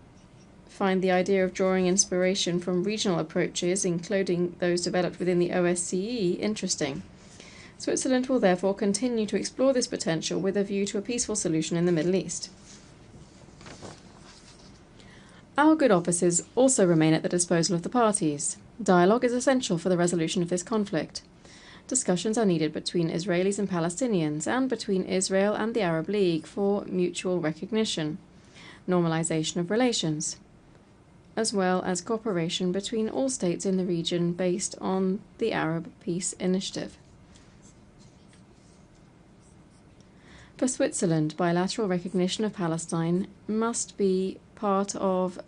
find the idea of drawing inspiration from regional approaches, including those developed within the OSCE, interesting. Switzerland will therefore continue to explore this potential with a view to a peaceful solution in the Middle East. Our good offices also remain at the disposal of the parties. Dialogue is essential for the resolution of this conflict. Discussions are needed between Israelis and Palestinians and between Israel and the Arab League for mutual recognition, normalization of relations, as well as cooperation between all states in the region based on the Arab Peace Initiative. For Switzerland, bilateral recognition of Palestine must be part of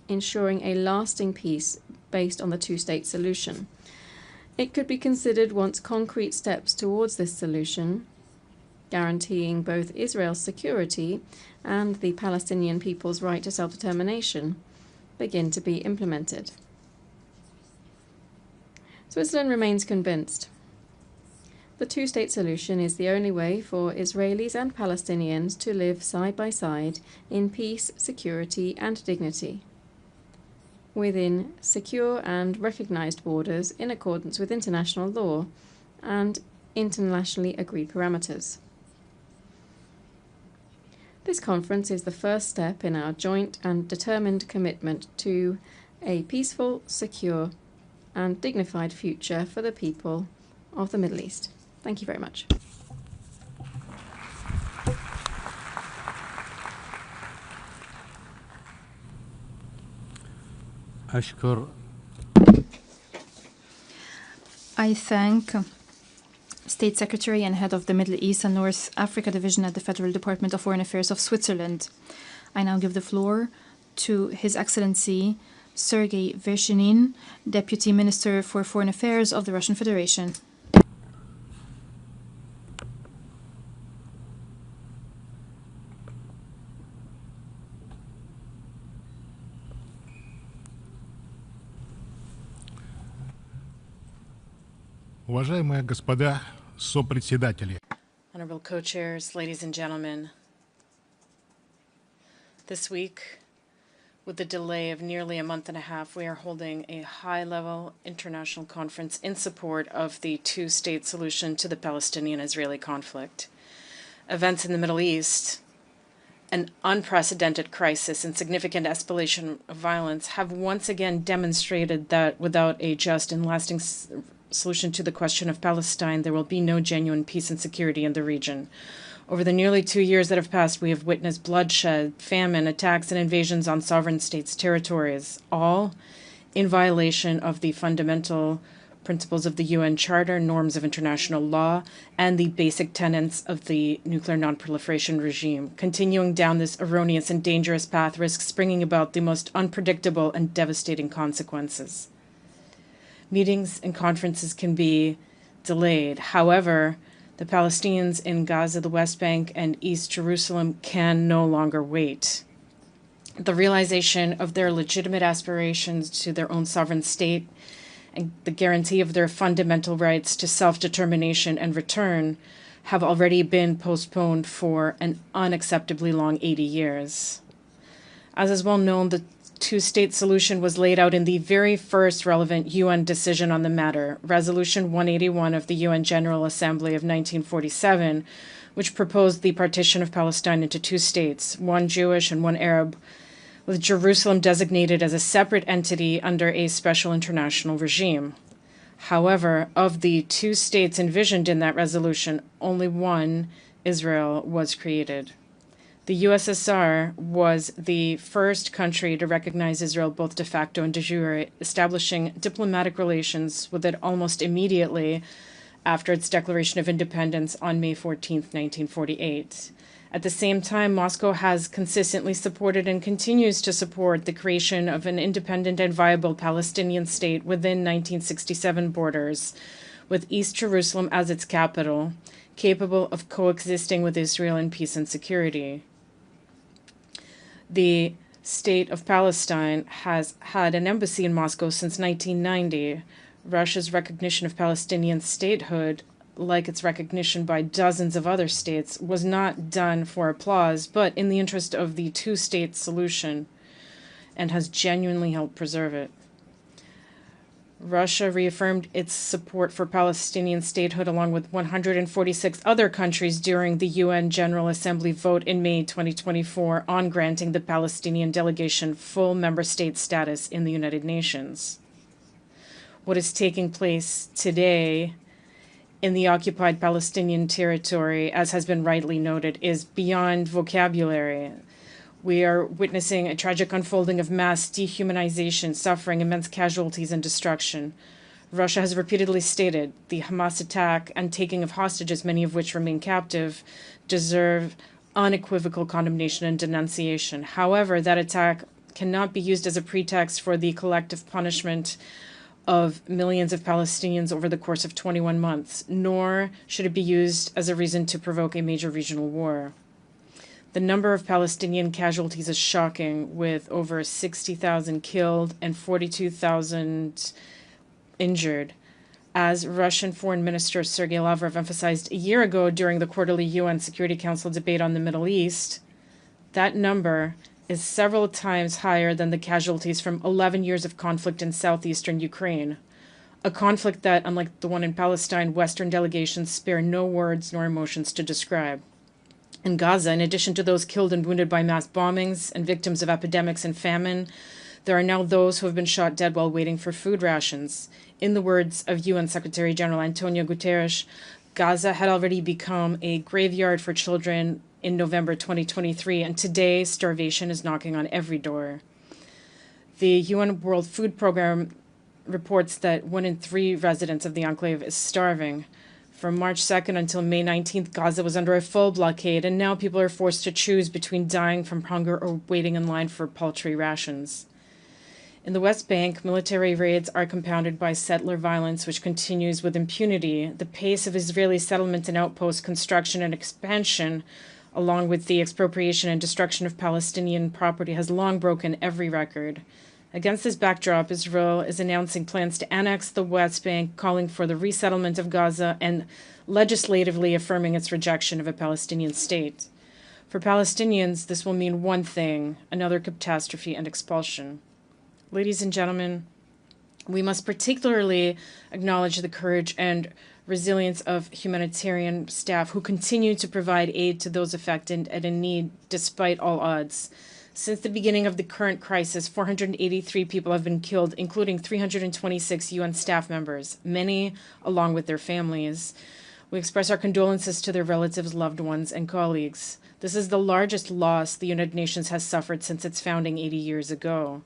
ensuring a lasting peace based on the two-state solution. It could be considered once concrete steps towards this solution, guaranteeing both Israel's security and the Palestinian people's right to self-determination, begin to be implemented. Switzerland remains convinced. The two-state solution is the only way for Israelis and Palestinians to live side by side in peace, security, and dignity, within secure and recognized borders in accordance with international law and internationally agreed parameters. This conference is the first step in our joint and determined commitment to a peaceful, secure, and dignified future for the people of the Middle East. Thank you very much. I thank State Secretary and Head of the Middle East and North Africa Division at the Federal Department of Foreign Affairs of Switzerland. I now give the floor to His Excellency Sergei Vershinin, Deputy Minister for Foreign Affairs of the Russian Federation. Уважаемые господа сопредседатели. Honorable co-chairs, ladies and gentlemen, this week, with the delay of nearly a month and a half, we are holding a high-level international conference in support of the two-state solution to the Palestinian-Israeli conflict. Events in the Middle East, an unprecedented crisis and significant escalation of violence have once again demonstrated that without a just and lasting solution to the question of Palestine, there will be no genuine peace and security in the region. Over the nearly 2 years that have passed, we have witnessed bloodshed, famine, attacks, and invasions on sovereign states' territories, all in violation of the fundamental principles of the UN Charter, norms of international law, and the basic tenets of the nuclear non-proliferation regime. Continuing down this erroneous and dangerous path risks bringing about the most unpredictable and devastating consequences. Meetings and conferences can be delayed. However, the Palestinians in Gaza, the West Bank, and East Jerusalem can no longer wait. The realization of their legitimate aspirations to their own sovereign state and the guarantee of their fundamental rights to self-determination and return have already been postponed for an unacceptably long 80 years. As is well known, the two-state solution was laid out in the very first relevant UN decision on the matter, Resolution 181 of the UN General Assembly of 1947, which proposed the partition of Palestine into two states, one Jewish and one Arab, with Jerusalem designated as a separate entity under a special international regime. However, of the two states envisioned in that resolution, only one, Israel, was created. The USSR was the first country to recognize Israel both de facto and de jure, establishing diplomatic relations with it almost immediately after its declaration of independence on May 14, 1948. At the same time, Moscow has consistently supported and continues to support the creation of an independent and viable Palestinian state within 1967 borders, with East Jerusalem as its capital, capable of coexisting with Israel in peace and security. The State of Palestine has had an embassy in Moscow since 1990. Russia's recognition of Palestinian statehood, like its recognition by dozens of other states, was not done for applause, but in the interest of the two-state solution, and has genuinely helped preserve it. Russia reaffirmed its support for Palestinian statehood along with 146 other countries during the UN General Assembly vote in May 2024 on granting the Palestinian delegation full member state status in the United Nations. What is taking place today in the occupied Palestinian territory, as has been rightly noted, is beyond vocabulary. We are witnessing a tragic unfolding of mass dehumanization, suffering, immense casualties, and destruction. Russia has repeatedly stated the Hamas attack and taking of hostages, many of which remain captive, deserve unequivocal condemnation and denunciation. However, that attack cannot be used as a pretext for the collective punishment of millions of Palestinians over the course of 21 months, nor should it be used as a reason to provoke a major regional war. The number of Palestinian casualties is shocking, with over 60,000 killed and 42,000 injured. As Russian Foreign Minister Sergei Lavrov emphasized a year ago during the quarterly UN Security Council debate on the Middle East, that number is several times higher than the casualties from 11 years of conflict in southeastern Ukraine, a conflict that, unlike the one in Palestine, Western delegations spare no words nor emotions to describe. In Gaza, in addition to those killed and wounded by mass bombings and victims of epidemics and famine, there are now those who have been shot dead while waiting for food rations. In the words of UN Secretary General Antonio Guterres, Gaza had already become a graveyard for children in November 2023, and today starvation is knocking on every door. The UN World Food Programme reports that 1 in 3 residents of the enclave is starving. From March 2nd until May 19th, Gaza was under a full blockade, and now people are forced to choose between dying from hunger or waiting in line for paltry rations. In the West Bank, military raids are compounded by settler violence, which continues with impunity. The pace of Israeli settlement and outpost construction and expansion, along with the expropriation and destruction of Palestinian property, has long broken every record. Against this backdrop, Israel is announcing plans to annex the West Bank, calling for the resettlement of Gaza, and legislatively affirming its rejection of a Palestinian state. For Palestinians, this will mean one thing: another catastrophe and expulsion. Ladies and gentlemen, we must particularly acknowledge the courage and resilience of humanitarian staff who continue to provide aid to those affected and in need despite all odds. Since the beginning of the current crisis, 483 people have been killed, including 326 UN staff members, many along with their families. We express our condolences to their relatives, loved ones, and colleagues. This is the largest loss the United Nations has suffered since its founding 80 years ago.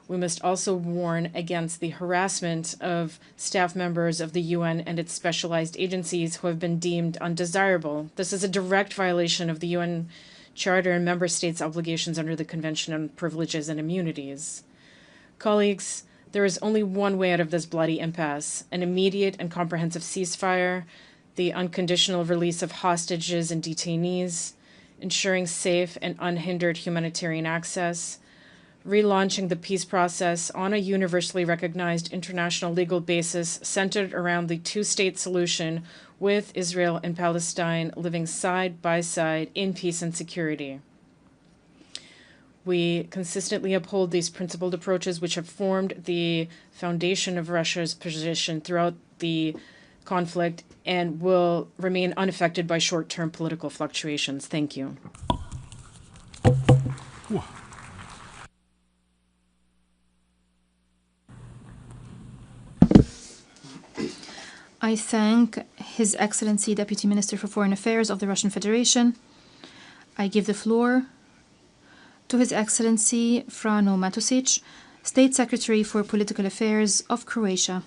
We must also warn against the harassment of staff members of the UN and its specialized agencies who have been deemed undesirable. This is a direct violation of the UN Charter and member states' obligations under the Convention on Privileges and Immunities. Colleagues, there is only one way out of this bloody impasse: an immediate and comprehensive ceasefire, the unconditional release of hostages and detainees, ensuring safe and unhindered humanitarian access, relaunching the peace process on a universally recognized international legal basis centered around the two-state solution, with Israel and Palestine living side by side in peace and security. We consistently uphold these principled approaches, which have formed the foundation of Russia's position throughout the conflict and will remain unaffected by short-term political fluctuations. Thank you. I thank His Excellency Deputy Minister for Foreign Affairs of the Russian Federation. I give the floor to His Excellency Frano Matusic, State Secretary for Political Affairs of Croatia.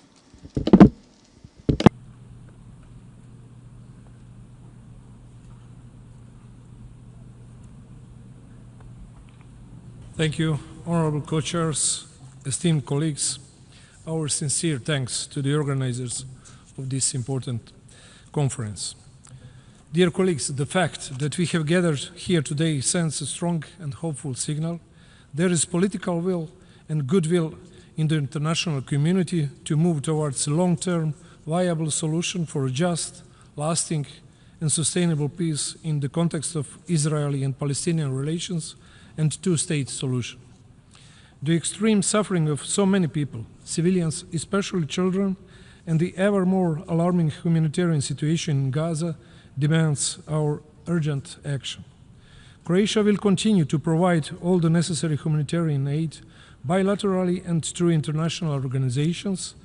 Thank you, honorable co-chairs, esteemed colleagues. Our sincere thanks to the organizers of this important conference. Dear colleagues, the fact that we have gathered here today sends a strong and hopeful signal. There is political will and goodwill in the international community to move towards a long-term, viable solution for a just, lasting, and sustainable peace in the context of Israeli and Palestinian relations and two-state solution. The extreme suffering of so many people, civilians, especially children, and the ever more alarming humanitarian situation in Gaza demands our urgent action. Croatia will continue to provide all the necessary humanitarian aid bilaterally and through international organizations,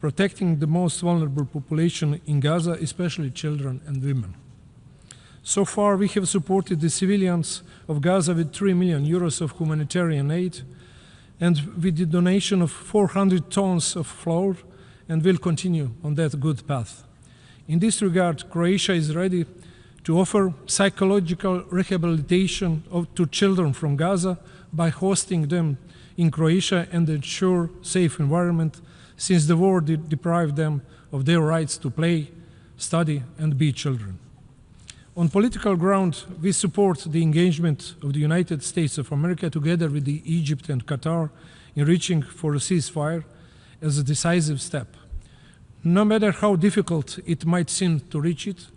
protecting the most vulnerable population in Gaza, especially children and women. So far, we have supported the civilians of Gaza with 3 million euros of humanitarian aid and with the donation of 400 tons of flour, and will continue on that good path. In this regard, Croatia is ready to offer psychological rehabilitation to children from Gaza by hosting them in Croatia and ensure safe environment, since the war deprived them of their rights to play, study, and be children. On political ground, we support the engagement of the United States of America together with Egypt and Qatar in reaching for a ceasefire as a decisive step. No matter how difficult it might seem to reach it,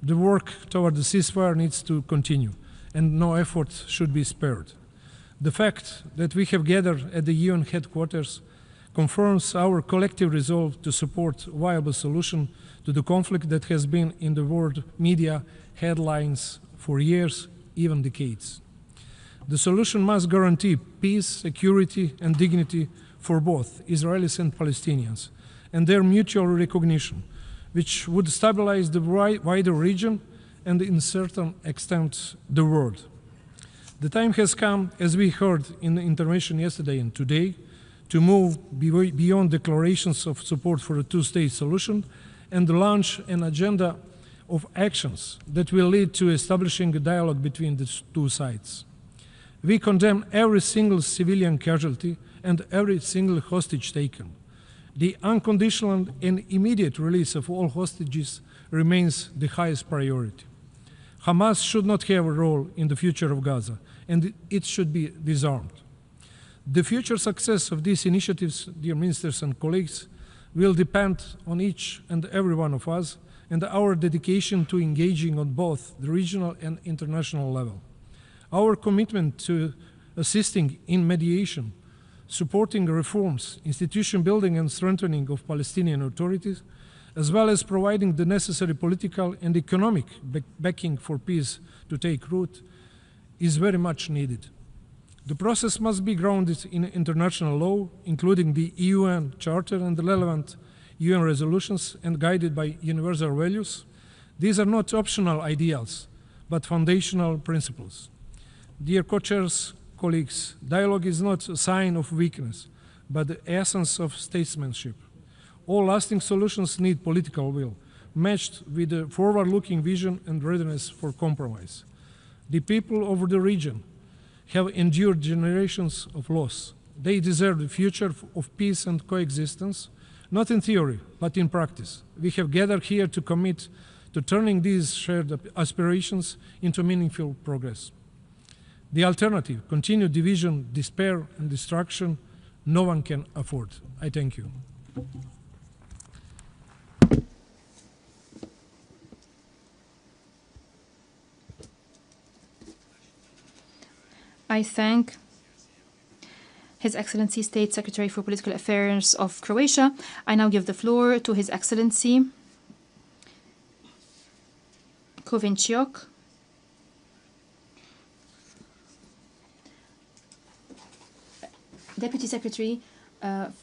the work toward the ceasefire needs to continue, and no effort should be spared. The fact that we have gathered at the UN headquarters confirms our collective resolve to support a viable solution to the conflict that has been in the world media headlines for years, even decades. The solution must guarantee peace, security, and dignity for both Israelis and Palestinians, and their mutual recognition, which would stabilize the wider region and, in a certain extent, the world. The time has come, as we heard in the intervention yesterday and today, to move beyond declarations of support for a two-state solution and launch an agenda of actions that will lead to establishing a dialogue between the two sides. We condemn every single civilian casualty and every single hostage taken. The unconditional and immediate release of all hostages remains the highest priority. Hamas should not have a role in the future of Gaza, and it should be disarmed. The future success of these initiatives, dear ministers and colleagues, will depend on each and every one of us and our dedication to engaging on both the regional and international level. Our commitment to assisting in mediation, supporting reforms, institution building and strengthening of Palestinian authorities, as well as providing the necessary political and economic backing for peace to take root, is very much needed. The process must be grounded in international law, including the UN Charter and the relevant UN resolutions, and guided by universal values. These are not optional ideals, but foundational principles. Dear co-chairs, colleagues, dialogue is not a sign of weakness, but the essence of statesmanship. All lasting solutions need political will, matched with a forward-looking vision and readiness for compromise. The people of the region have endured generations of loss. They deserve a future of peace and coexistence, not in theory, but in practice. We have gathered here to commit to turning these shared aspirations into meaningful progress. The alternative, continued division, despair, and destruction, no one can afford. I thank you. I thank His Excellency State Secretary for Political Affairs of Croatia. I now give the floor to His Excellency Kovinchiok, Deputy Secretary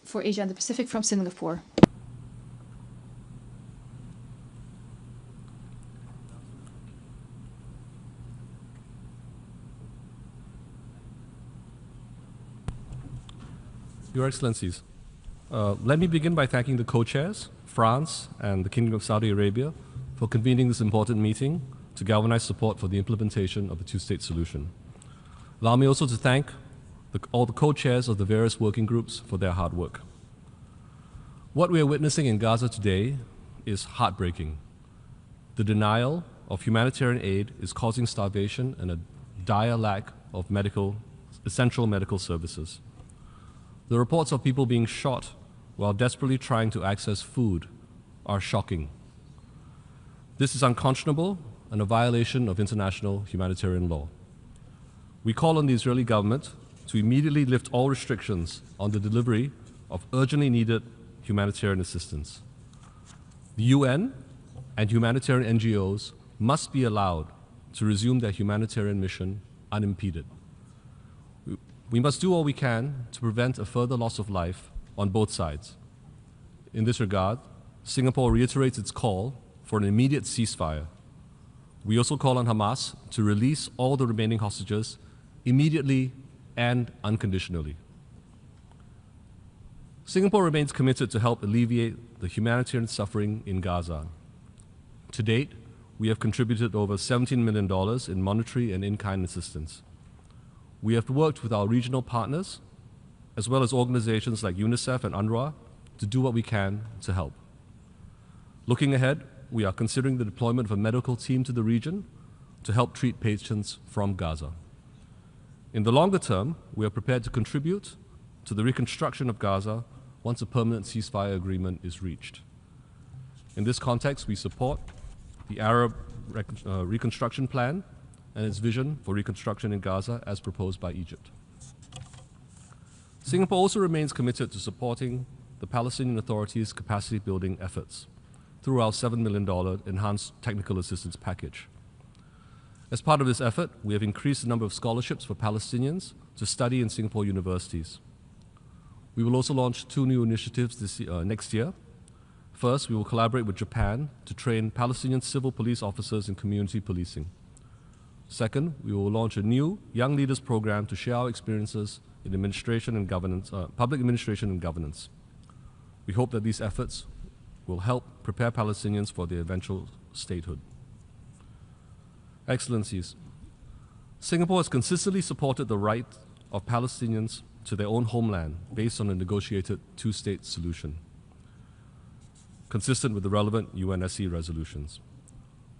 for Asia and the Pacific from Singapore. Your Excellencies, let me begin by thanking the co-chairs, France and the Kingdom of Saudi Arabia, for convening this important meeting to galvanize support for the implementation of the two-state solution. Allow me also to thank all the co-chairs of the various working groups for their hard work. What we are witnessing in Gaza today is heartbreaking. The denial of humanitarian aid is causing starvation and a dire lack of essential medical services. The reports of people being shot while desperately trying to access food are shocking. This is unconscionable and a violation of international humanitarian law. We call on the Israeli government to immediately lift all restrictions on the delivery of urgently needed humanitarian assistance. The UN and humanitarian NGOs must be allowed to resume their humanitarian mission unimpeded. We must do all we can to prevent a further loss of life on both sides. In this regard, Singapore reiterates its call for an immediate ceasefire. We also call on Hamas to release all the remaining hostages immediately and unconditionally. Singapore remains committed to help alleviate the humanitarian suffering in Gaza. To date, we have contributed over $17 million in monetary and in-kind assistance. We have worked with our regional partners, as well as organizations like UNICEF and UNRWA, to do what we can to help. Looking ahead, we are considering the deployment of a medical team to the region to help treat patients from Gaza. In the longer term, we are prepared to contribute to the reconstruction of Gaza once a permanent ceasefire agreement is reached. In this context, we support the Arab Reconstruction Plan and its vision for reconstruction in Gaza as proposed by Egypt. Singapore also remains committed to supporting the Palestinian Authority's capacity building efforts through our $7 million enhanced technical assistance package. As part of this effort, we have increased the number of scholarships for Palestinians to study in Singapore universities. We will also launch 2 new initiatives next year. First, we will collaborate with Japan to train Palestinian civil police officers in community policing. Second, we will launch a new Young Leaders program to share our experiences in administration and governance, public administration and governance. We hope that these efforts will help prepare Palestinians for their eventual statehood. Excellencies, Singapore has consistently supported the right of Palestinians to their own homeland based on a negotiated two-state solution, consistent with the relevant UNSC resolutions.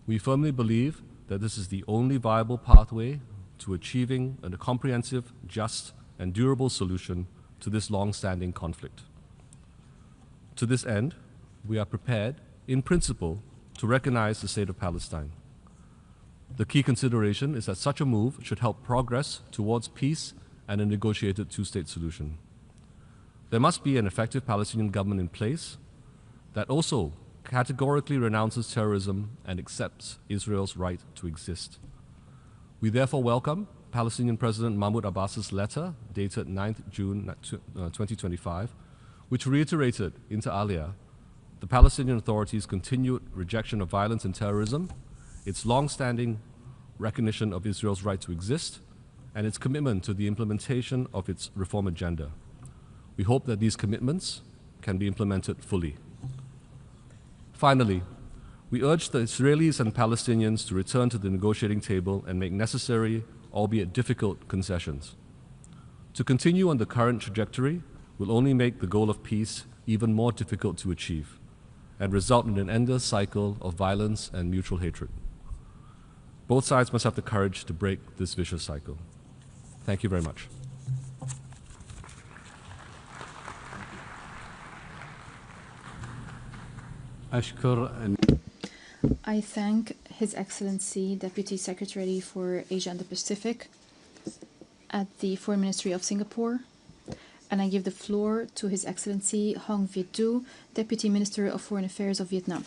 We firmly believe that this is the only viable pathway to achieving a comprehensive, just, and durable solution to this long-standing conflict. To this end, we are prepared, in principle, to recognize the state of Palestine. The key consideration is that such a move should help progress towards peace and a negotiated two-state solution. There must be an effective Palestinian government in place that also categorically renounces terrorism and accepts Israel's right to exist. We therefore welcome Palestinian President Mahmoud Abbas's letter dated 9th June 2025, which reiterated inter alia the Palestinian Authority's continued rejection of violence and terrorism, its long-standing recognition of Israel's right to exist, and its commitment to the implementation of its reform agenda. We hope that these commitments can be implemented fully. Finally, we urge the Israelis and Palestinians to return to the negotiating table and make necessary, albeit difficult, concessions. To continue on the current trajectory will only make the goal of peace even more difficult to achieve and result in an endless cycle of violence and mutual hatred. Both sides must have the courage to break this vicious cycle. Thank you very much. I thank His Excellency Deputy Secretary for Asia and the Pacific at the Foreign Ministry of Singapore, and I give the floor to His Excellency Hong Viet Du, Deputy Minister of Foreign Affairs of Vietnam.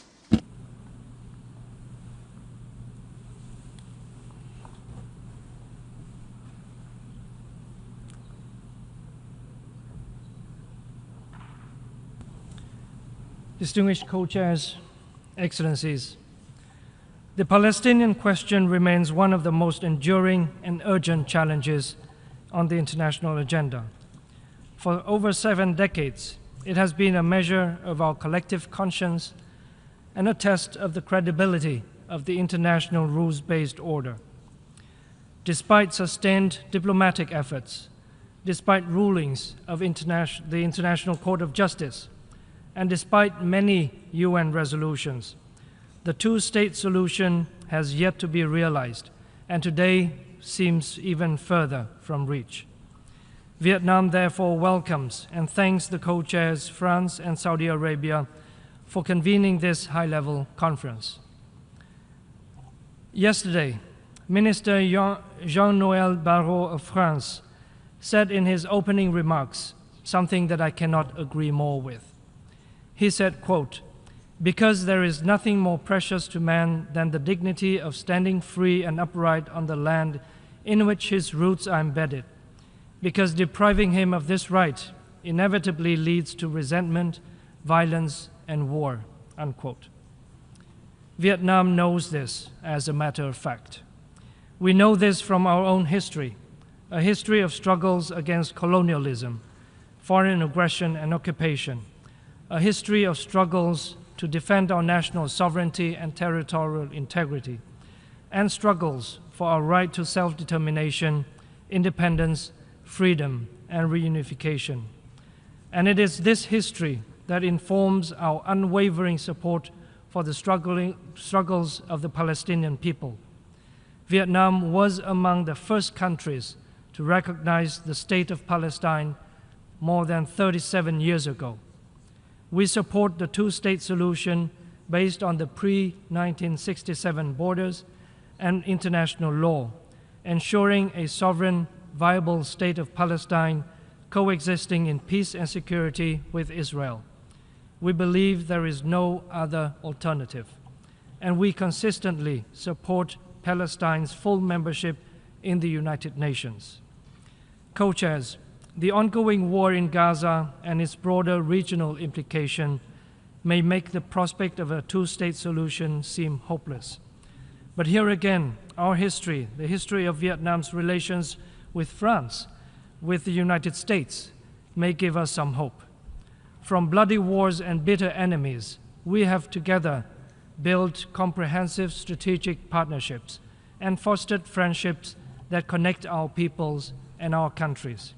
distinguished co-chairs, Excellencies, the Palestinian question remains one of the most enduring and urgent challenges on the international agenda. For over 7 decades, it has been a measure of our collective conscience and a test of the credibility of the international rules-based order. Despite sustained diplomatic efforts, despite rulings of the International Court of Justice, and despite many UN resolutions, the two-state solution has yet to be realized, and today seems even further from reach. Vietnam therefore welcomes and thanks the co-chairs France and Saudi Arabia for convening this high-level conference. Yesterday, Minister Jean-Noël Barrot of France said in his opening remarks something that I cannot agree more with. He said, quote, "Because there is nothing more precious to man than the dignity of standing free and upright on the land in which his roots are embedded, because depriving him of this right inevitably leads to resentment, violence, and war," unquote. Vietnam knows this as a matter of fact. We know this from our own history, a history of struggles against colonialism, foreign aggression and occupation, a history of struggles to defend our national sovereignty and territorial integrity, and struggles for our right to self-determination, independence, freedom, and reunification. And it is this history that informs our unwavering support for the struggles of the Palestinian people. Vietnam was among the first countries to recognize the state of Palestine more than 37 years ago. We support the two-state solution based on the pre-1967 borders and international law, ensuring a sovereign, viable state of Palestine coexisting in peace and security with Israel. We believe there is no other alternative, and we consistently support Palestine's full membership in the United Nations. Co-chairs, the ongoing war in Gaza and its broader regional implication may make the prospect of a two-state solution seem hopeless. But here again, our history, the history of Vietnam's relations with France, with the United States, may give us some hope. From bloody wars and bitter enemies, we have together built comprehensive strategic partnerships and fostered friendships that connect our peoples and our countries.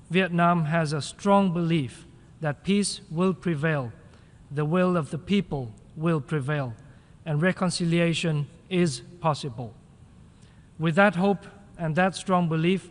Vietnam has a strong belief that peace will prevail, the will of the people will prevail, and reconciliation is possible. With that hope and that strong belief,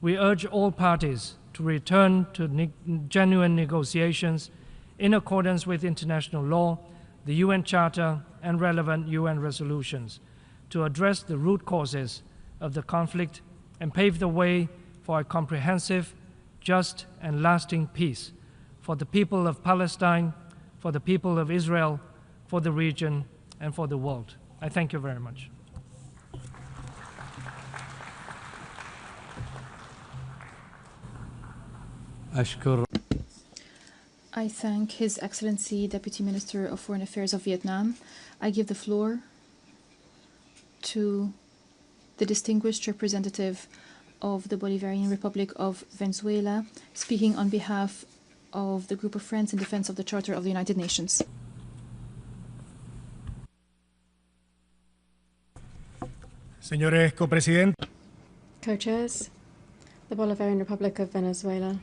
we urge all parties to return to genuine negotiations in accordance with international law, the UN Charter, and relevant UN resolutions to address the root causes of the conflict and pave the way for a comprehensive, just, and lasting peace for the people of Palestine, for the people of Israel, for the region, and for the world. I thank you very much. I thank His Excellency Deputy Minister of Foreign Affairs of Vietnam. I give the floor to the distinguished representative of the Bolivarian Republic of Venezuela, speaking on behalf of the group of friends in defense of the Charter of the United Nations. Señores copresidentes. Co-chairs, the Bolivarian Republic of Venezuela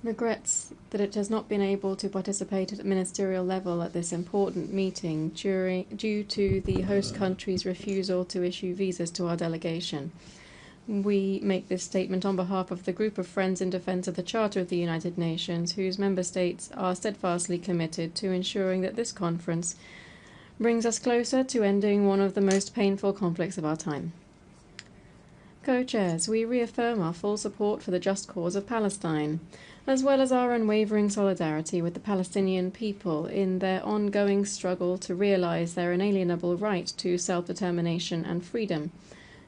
regrets that it has not been able to participate at ministerial level at this important meeting due to the host country's refusal to issue visas to our delegation. We make this statement on behalf of the group of friends in defense of the Charter of the United Nations, whose member states are steadfastly committed to ensuring that this conference brings us closer to ending one of the most painful conflicts of our time. Co-chairs, we reaffirm our full support for the just cause of Palestine, as well as our unwavering solidarity with the Palestinian people in their ongoing struggle to realize their inalienable right to self-determination and freedom,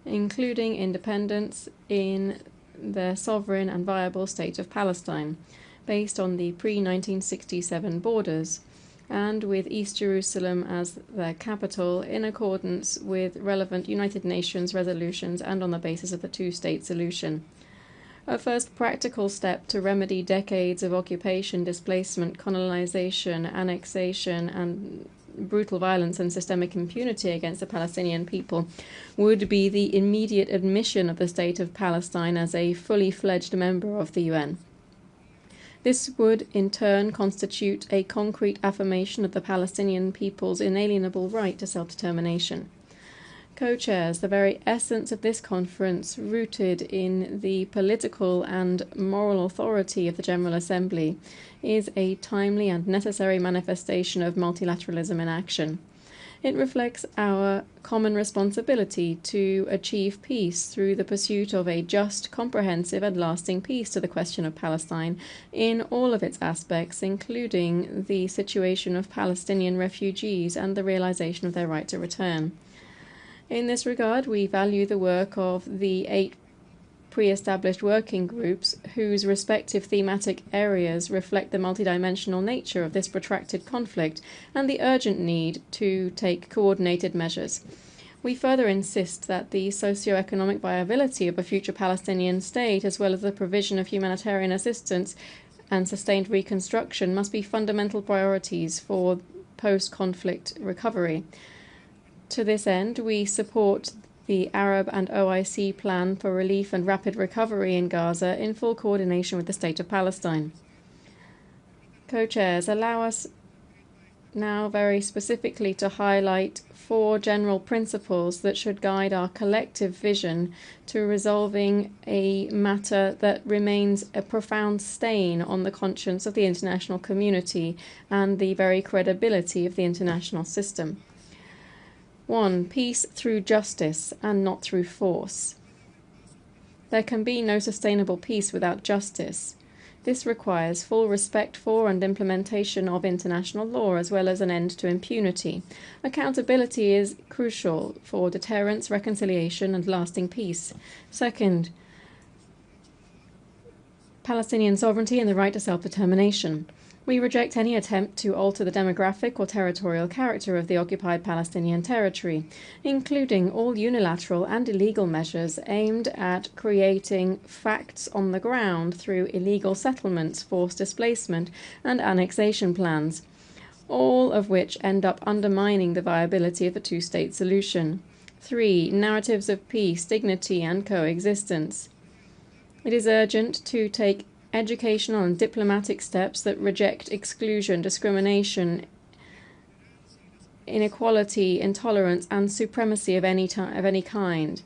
including independence in their sovereign and viable state of Palestine, based on the pre-1967 borders, and with East Jerusalem as their capital, in accordance with relevant United Nations resolutions and on the basis of the two-state solution. A first practical step to remedy decades of occupation, displacement, colonization, annexation, and brutal violence and systemic impunity against the Palestinian people would be the immediate admission of the State of Palestine as a fully fledged member of the UN. This would, in turn, constitute a concrete affirmation of the Palestinian people's inalienable right to self-determination. Co-chairs, the very essence of this conference, rooted in the political and moral authority of the General Assembly, is a timely and necessary manifestation of multilateralism in action. It reflects our common responsibility to achieve peace through the pursuit of a just, comprehensive, and lasting peace to the question of Palestine in all of its aspects, including the situation of Palestinian refugees and the realization of their right to return. In this regard, we value the work of the 8 pre-established working groups whose respective thematic areas reflect the multidimensional nature of this protracted conflict and the urgent need to take coordinated measures. We further insist that the socio-economic viability of a future Palestinian state, as well as the provision of humanitarian assistance and sustained reconstruction, must be fundamental priorities for post-conflict recovery. To this end, we support the Arab and OIC plan for relief and rapid recovery in Gaza in full coordination with the State of Palestine. Co-chairs, allow us now very specifically to highlight 4 general principles that should guide our collective vision to resolving a matter that remains a profound stain on the conscience of the international community and the very credibility of the international system. 1. Peace through justice and not through force. There can be no sustainable peace without justice. This requires full respect for and implementation of international law, as well as an end to impunity. Accountability is crucial for deterrence, reconciliation, and lasting peace. Second, Palestinian sovereignty and the right to self-determination. We reject any attempt to alter the demographic or territorial character of the occupied Palestinian territory, including all unilateral and illegal measures aimed at creating facts on the ground through illegal settlements, forced displacement, and annexation plans, all of which end up undermining the viability of the two-state solution. 3. Narratives of peace, dignity, and coexistence. It is urgent to take educational and diplomatic steps that reject exclusion, discrimination, inequality, intolerance, and supremacy of any kind.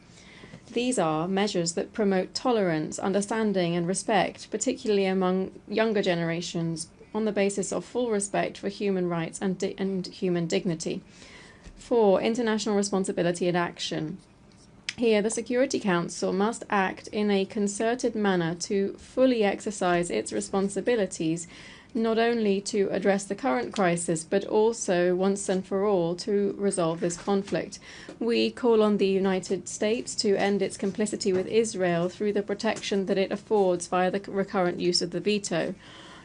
These are measures that promote tolerance, understanding, and respect, particularly among younger generations, on the basis of full respect for human rights and human dignity. 4. International responsibility and action. Here, the Security Council must act in a concerted manner to fully exercise its responsibilities, not only to address the current crisis, but also, once and for all, to resolve this conflict. We call on the United States to end its complicity with Israel through the protection that it affords via the recurrent use of the veto.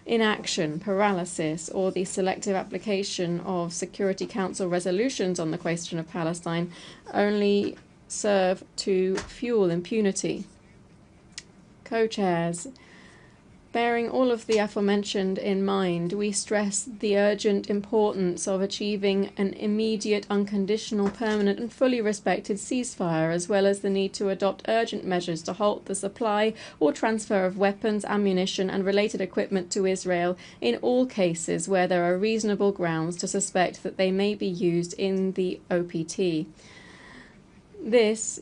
Inaction, paralysis, or the selective application of Security Council resolutions on the question of Palestine only serve to fuel impunity. Co-chairs, bearing all of the aforementioned in mind, we stress the urgent importance of achieving an immediate, unconditional, permanent, and fully respected ceasefire, as well as the need to adopt urgent measures to halt the supply or transfer of weapons, ammunition, and related equipment to Israel in all cases where there are reasonable grounds to suspect that they may be used in the OPT. This,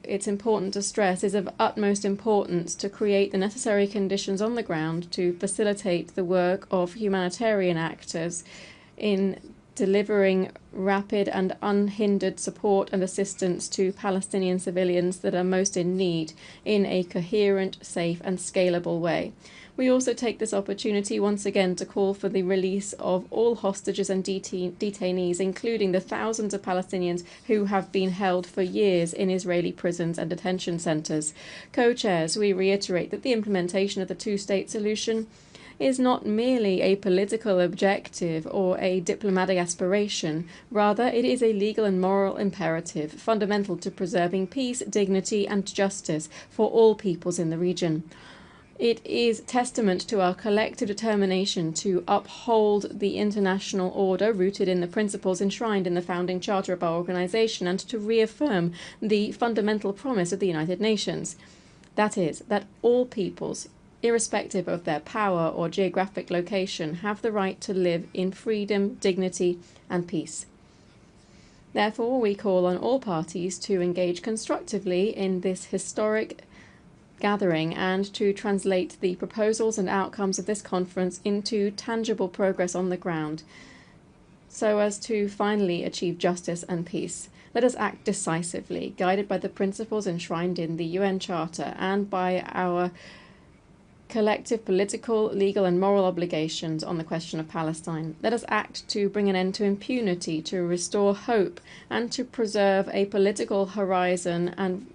it's important to stress, is of utmost importance to create the necessary conditions on the ground to facilitate the work of humanitarian actors in delivering rapid and unhindered support and assistance to Palestinian civilians that are most in need in a coherent, safe, and scalable way. We also take this opportunity once again to call for the release of all hostages and detainees, including the thousands of Palestinians who have been held for years in Israeli prisons and detention centers. Co-chairs, we reiterate that the implementation of the two-state solution is not merely a political objective or a diplomatic aspiration. Rather, it is a legal and moral imperative fundamental to preserving peace, dignity, and justice for all peoples in the region. It is testament to our collective determination to uphold the international order rooted in the principles enshrined in the founding charter of our organization and to reaffirm the fundamental promise of the United Nations. That is, that all peoples, irrespective of their power or geographic location, have the right to live in freedom, dignity, and peace. Therefore, we call on all parties to engage constructively in this historic gathering and to translate the proposals and outcomes of this conference into tangible progress on the ground, so as to finally achieve justice and peace. Let us act decisively, guided by the principles enshrined in the UN Charter and by our collective political, legal, and moral obligations on the question of Palestine. Let us act to bring an end to impunity, to restore hope, and to preserve a political horizon and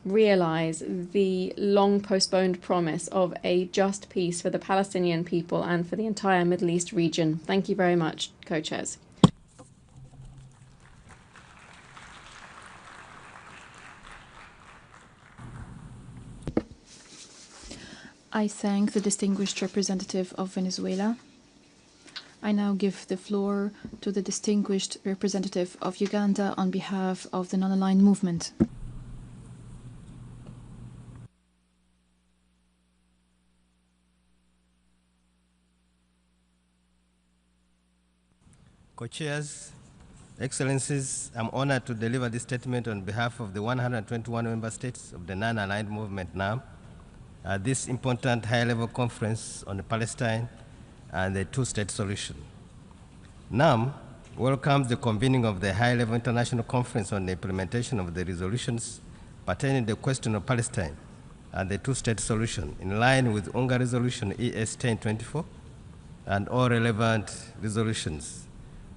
realize the long-postponed promise of a just peace for the Palestinian people and for the entire Middle East region. Thank you very much, co-chairs. I thank the distinguished representative of Venezuela. I now give the floor to the distinguished representative of Uganda on behalf of the Non-Aligned Movement. Co-chairs, Excellencies, I'm honored to deliver this statement on behalf of the 121 member states of the Non-Aligned Movement NAM at this important high-level conference on Palestine and the two-state solution. NAM welcomes the convening of the high-level international conference on the implementation of the resolutions pertaining to the question of Palestine and the two-state solution in line with UNGA Resolution ES1024 and all relevant resolutions.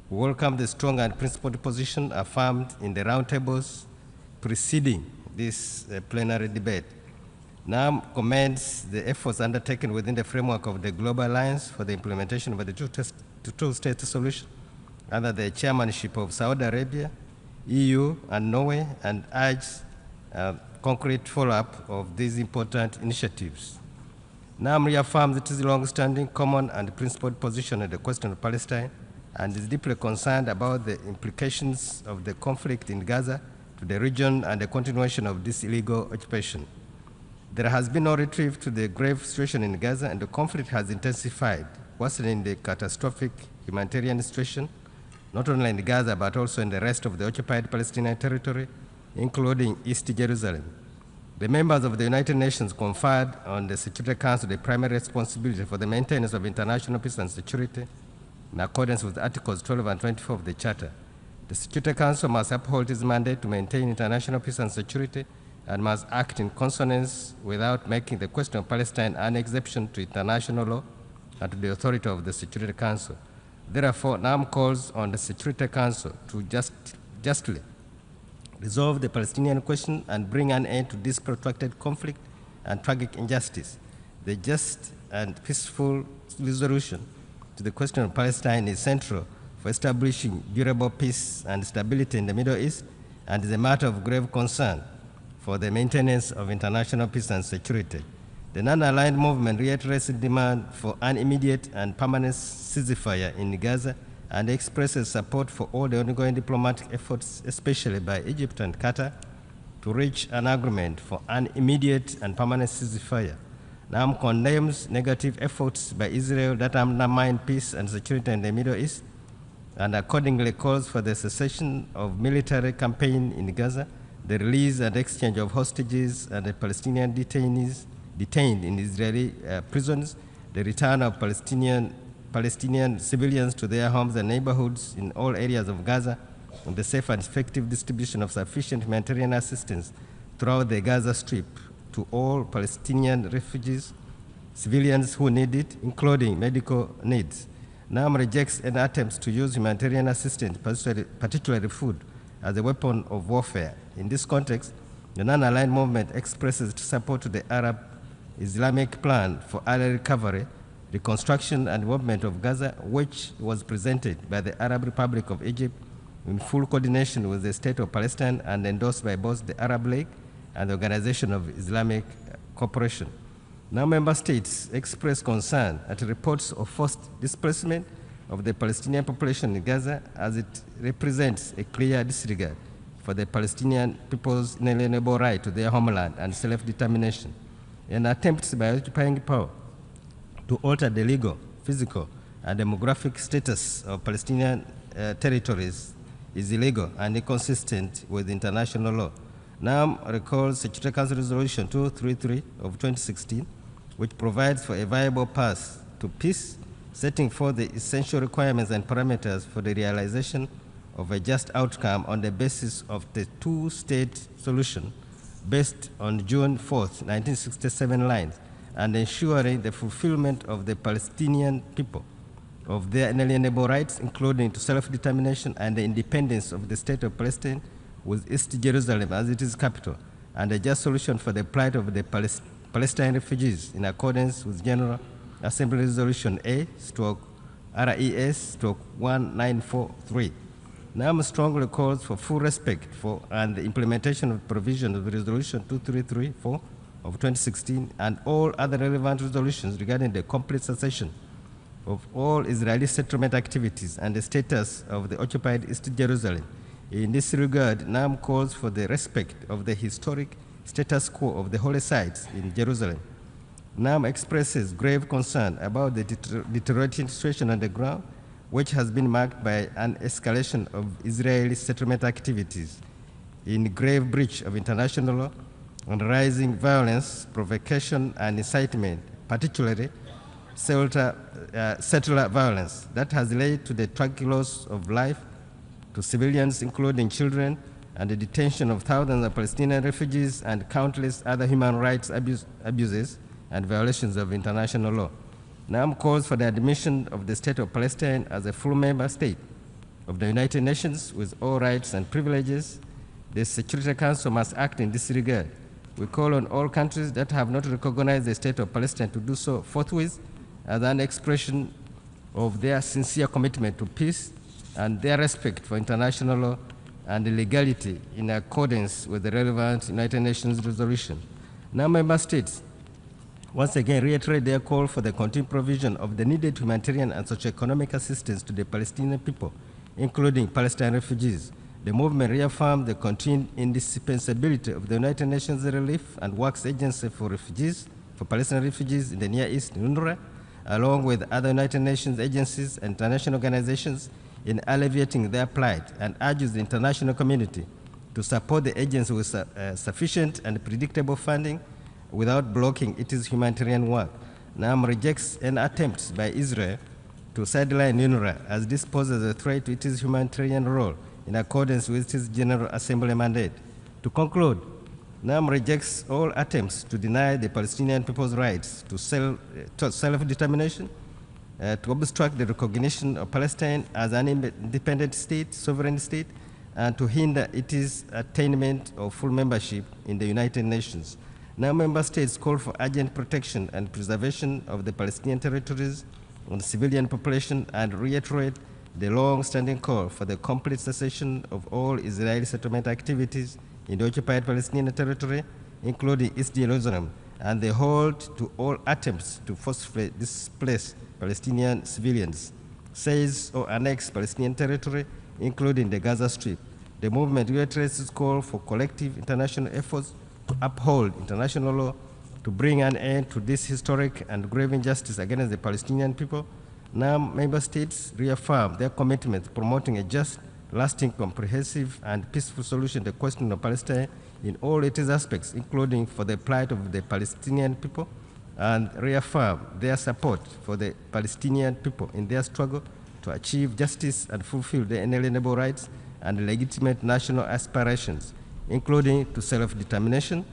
We welcome the strong and principled position affirmed in the roundtables preceding this plenary debate. NAM commends the efforts undertaken within the framework of the Global Alliance for the implementation of the two-state solution under the chairmanship of Saudi Arabia, EU, and Norway, and urges concrete follow-up of these important initiatives. NAM reaffirms its long-standing common and principled position on the question of Palestine and is deeply concerned about the implications of the conflict in Gaza to the region and the continuation of this illegal occupation. There has been no reprieve to the grave situation in Gaza, and the conflict has intensified, worsening the catastrophic humanitarian situation, not only in Gaza, but also in the rest of the occupied Palestinian territory, including East Jerusalem. The members of the United Nations conferred on the Security Council the primary responsibility for the maintenance of international peace and security in accordance with Articles 12 and 24 of the Charter. The Security Council must uphold its mandate to maintain international peace and security and must act in consonance without making the question of Palestine an exception to international law and to the authority of the Security Council. Therefore, NAM calls on the Security Council to justly resolve the Palestinian question and bring an end to this protracted conflict and tragic injustice. The just and peaceful resolution to the question of Palestine is central for establishing durable peace and stability in the Middle East and is a matter of grave concern for the maintenance of international peace and security. The Non-Aligned Movement reiterates the demand for an immediate and permanent ceasefire in Gaza and expresses support for all the ongoing diplomatic efforts, especially by Egypt and Qatar, to reach an agreement for an immediate and permanent ceasefire. NAM condemns negative efforts by Israel that undermine peace and security in the Middle East and accordingly calls for the cessation of military campaign in Gaza, the release and exchange of hostages and the Palestinian detainees detained in Israeli prisons, the return of Palestinian civilians to their homes and neighborhoods in all areas of Gaza, and the safe and effective distribution of sufficient humanitarian assistance throughout the Gaza Strip to all Palestinian refugees, civilians who need it, including medical needs. NAM rejects any attempts to use humanitarian assistance, particularly food, as a weapon of warfare. In this context, the Non-Aligned Movement expresses support to the Arab Islamic plan for early recovery Reconstruction and Development of Gaza, which was presented by the Arab Republic of Egypt in full coordination with the State of Palestine and endorsed by both the Arab League and the Organization of Islamic Cooperation. Now member states express concern at reports of forced displacement of the Palestinian population in Gaza, as it represents a clear disregard for the Palestinian people's inalienable right to their homeland and self-determination, and attempts by occupying power to alter the legal, physical, and demographic status of Palestinian territories is illegal and inconsistent with international law. NAM recalls Security Council Resolution 233 of 2016, which provides for a viable path to peace, setting forth the essential requirements and parameters for the realization of a just outcome on the basis of the two-state solution based on June 4th, 1967 lines, and ensuring the fulfillment of the Palestinian people of their inalienable rights, including to self-determination and the independence of the State of Palestine, with East Jerusalem as its capital, and a just solution for the plight of the Palestinian refugees in accordance with General Assembly Resolution A/RES/1943. NAM strongly calls for full respect for and the implementation of provisions of Resolution 2334 of 2016 and all other relevant resolutions regarding the complete cessation of all Israeli settlement activities and the status of the occupied East Jerusalem. In this regard, NAM calls for the respect of the historic status quo of the holy sites in Jerusalem. NAM expresses grave concern about the deteriorating situation on the ground, which has been marked by an escalation of Israeli settlement activities in grave breach of international law and rising violence, provocation, and incitement, particularly settler violence, that has led to the tragic loss of life to civilians, including children, and the detention of thousands of Palestinian refugees and countless other human rights abuses and violations of international law. NAM calls for the admission of the State of Palestine as a full member state of the United Nations with all rights and privileges. The Security Council must act in this regard. We call on all countries that have not recognized the State of Palestine to do so forthwith as an expression of their sincere commitment to peace and their respect for international law and legality in accordance with the relevant United Nations resolution. Now member states once again reiterate their call for the continued provision of the needed humanitarian and socio-economic assistance to the Palestinian people, including Palestinian refugees. The movement reaffirmed the continued indispensability of the United Nations Relief and Works Agency for Refugees, for Palestinian refugees in the Near East, UNRWA, along with other United Nations agencies and international organizations in alleviating their plight, and urges the international community to support the agency with sufficient and predictable funding without blocking its humanitarian work. NAM rejects any attempts by Israel to sideline UNRWA as this poses a threat to its humanitarian role in accordance with its General Assembly mandate. To conclude, NAM rejects all attempts to deny the Palestinian people's rights to self-determination, to obstruct the recognition of Palestine as an independent state, sovereign state, and to hinder its attainment of full membership in the United Nations. Now member states call for urgent protection and preservation of the Palestinian territories and civilian population and reiterate the long-standing call for the complete cessation of all Israeli settlement activities in the occupied Palestinian territory, including East Jerusalem, and the halt to all attempts to forcibly displace Palestinian civilians, seize or annex Palestinian territory, including the Gaza Strip. The movement reiterates its call for collective international efforts to uphold international law, to bring an end to this historic and grave injustice against the Palestinian people. Now, member states reaffirm their commitment to promoting a just, lasting, comprehensive, and peaceful solution to the question of Palestine in all its aspects, including for the plight of the Palestinian people, and reaffirm their support for the Palestinian people in their struggle to achieve justice and fulfill their inalienable rights and legitimate national aspirations, including to self-determination,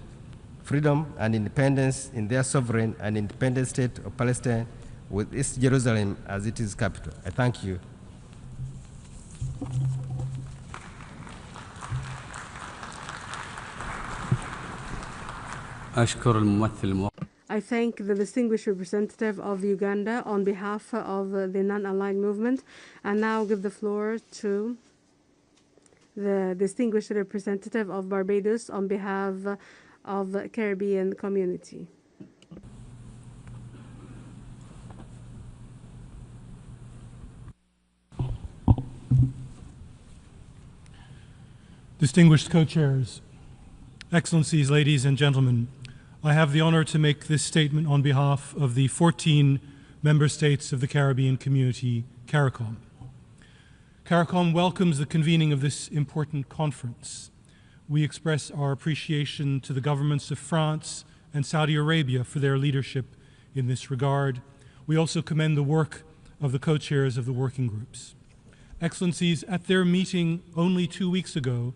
freedom, and independence in their sovereign and independent state of Palestine, with East Jerusalem as its capital. I thank you. I I thank the distinguished representative of Uganda on behalf of the non-aligned movement, and now give the floor to the distinguished representative of Barbados on behalf of the Caribbean community. Distinguished co-chairs, Excellencies, ladies and gentlemen, I have the honor to make this statement on behalf of the 14 member states of the Caribbean community, CARICOM. CARICOM welcomes the convening of this important conference. We express our appreciation to the governments of France and Saudi Arabia for their leadership in this regard. We also commend the work of the co-chairs of the working groups. Excellencies, at their meeting only 2 weeks ago,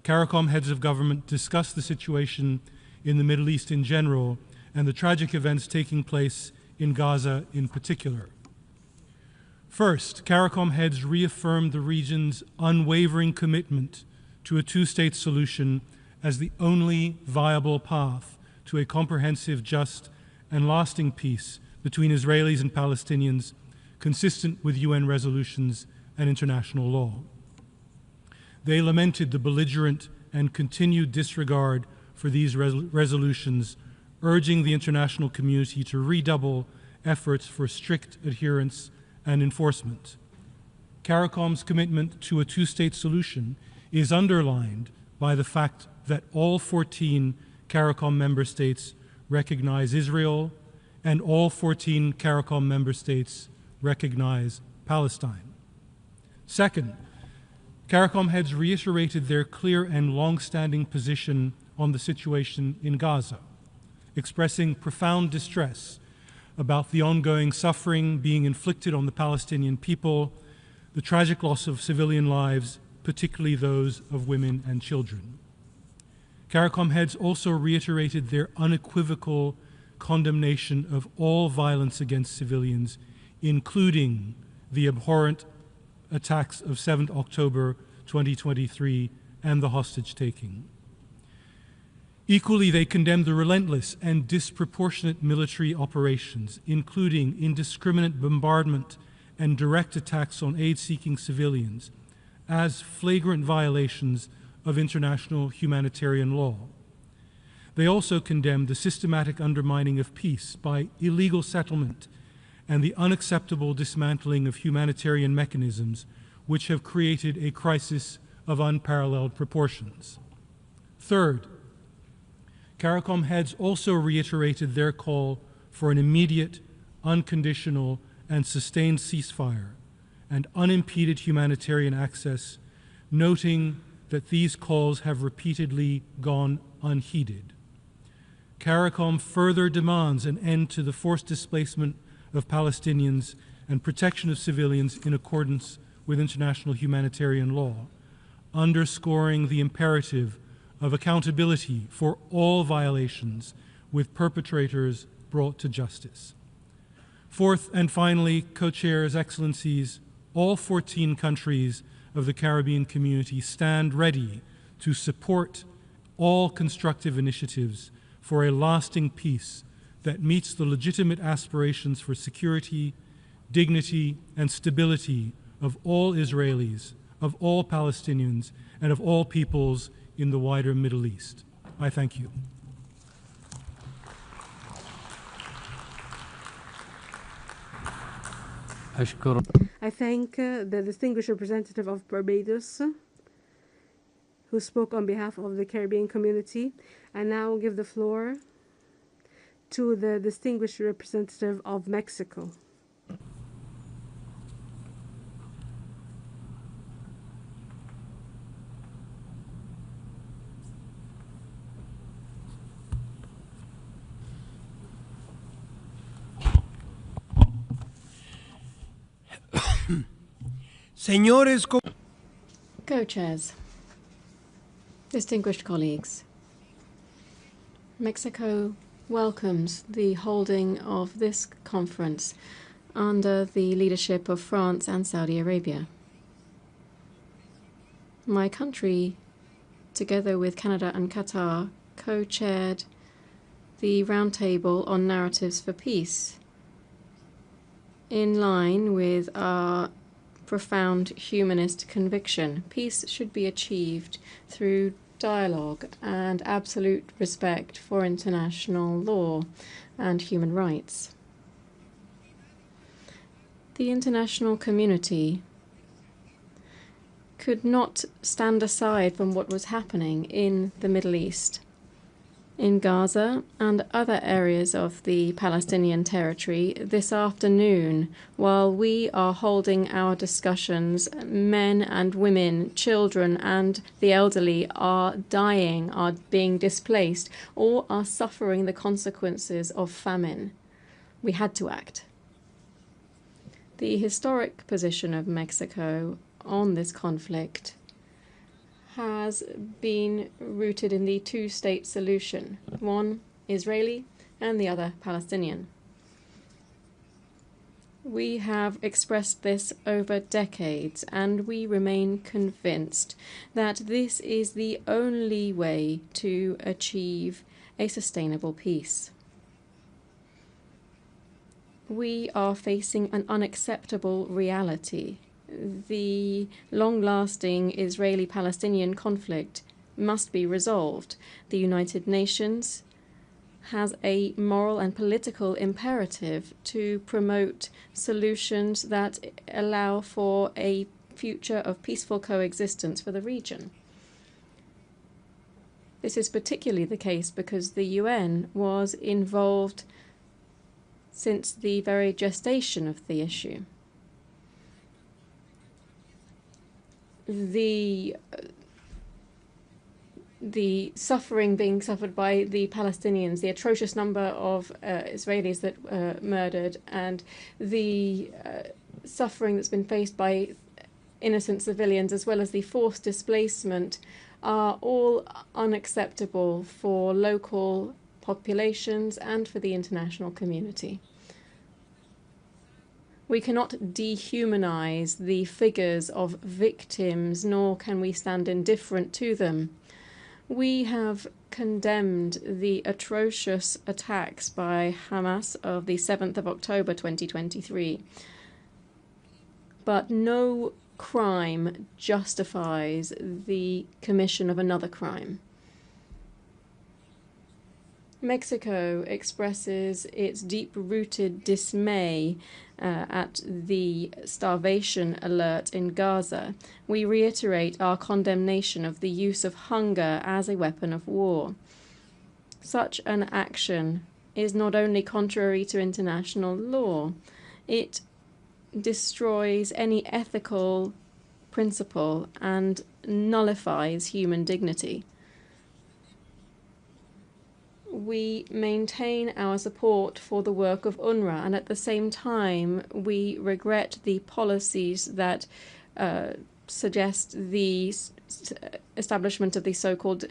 CARICOM heads of government discussed the situation in the Middle East in general and the tragic events taking place in Gaza in particular. First, CARICOM heads reaffirmed the region's unwavering commitment to a two-state solution as the only viable path to a comprehensive, just, and lasting peace between Israelis and Palestinians, consistent with UN resolutions and international law. They lamented the belligerent and continued disregard for these resolutions, urging the international community to redouble efforts for strict adherence and enforcement. CARICOM's commitment to a two-state solution is underlined by the fact that all 14 CARICOM member states recognize Israel and all 14 CARICOM member states recognize Palestine. Second, CARICOM heads reiterated their clear and long-standing position on the situation in Gaza, expressing profound distress about the ongoing suffering being inflicted on the Palestinian people, the tragic loss of civilian lives, particularly those of women and children. CARICOM heads also reiterated their unequivocal condemnation of all violence against civilians, including the abhorrent attacks of 7th October 2023 and the hostage-taking. Equally, they condemned the relentless and disproportionate military operations, including indiscriminate bombardment and direct attacks on aid-seeking civilians, as flagrant violations of international humanitarian law. They also condemned the systematic undermining of peace by illegal settlement and the unacceptable dismantling of humanitarian mechanisms which have created a crisis of unparalleled proportions. Third, CARICOM heads also reiterated their call for an immediate, unconditional, and sustained ceasefire and unimpeded humanitarian access, noting that these calls have repeatedly gone unheeded. CARICOM further demands an end to the forced displacement of Palestinians and protection of civilians in accordance with international humanitarian law, underscoring the imperative of accountability for all violations, with perpetrators brought to justice. Fourth and finally, co-chairs, excellencies, all 14 countries of the Caribbean community stand ready to support all constructive initiatives for a lasting peace that meets the legitimate aspirations for security, dignity, and stability of all Israelis, of all Palestinians, and of all peoples in the wider Middle East. I thank you. I thank the distinguished representative of Barbados, who spoke on behalf of the Caribbean community. I now give the floor to the distinguished representative of Mexico. Señores Co-chairs, distinguished colleagues, Mexico welcomes the holding of this conference under the leadership of France and Saudi Arabia. My country, together with Canada and Qatar, co-chaired the Roundtable on Narratives for Peace. In line with our profound humanist conviction, peace should be achieved through dialogue and absolute respect for international law and human rights. The international community could not stand aside from what was happening in the Middle East. In Gaza and other areas of the Palestinian territory this afternoon, while we are holding our discussions, men and women, children and the elderly are dying, are being displaced, or are suffering the consequences of famine. We had to act. The historic position of Mexico on this conflict has been rooted in the two-state solution, one Israeli and the other Palestinian. We have expressed this over decades, and we remain convinced that this is the only way to achieve a sustainable peace. We are facing an unacceptable reality. The long-lasting Israeli-Palestinian conflict must be resolved. The United Nations has a moral and political imperative to promote solutions that allow for a future of peaceful coexistence for the region. This is particularly the case because the UN was involved since the very gestation of the issue. The suffering being suffered by the Palestinians, the atrocious number of Israelis that were murdered, and the suffering that's been faced by innocent civilians, as well as the forced displacement, are all unacceptable for local populations and for the international community. We cannot dehumanize the figures of victims, nor can we stand indifferent to them. We have condemned the atrocious attacks by Hamas of the 7th of October 2023. But no crime justifies the commission of another crime. Mexico expresses its deep-rooted dismay at the starvation alert in Gaza. We reiterate our condemnation of the use of hunger as a weapon of war. Such an action is not only contrary to international law, it destroys any ethical principle and nullifies human dignity. We maintain our support for the work of UNRWA, and at the same time we regret the policies that suggest the establishment of the so-called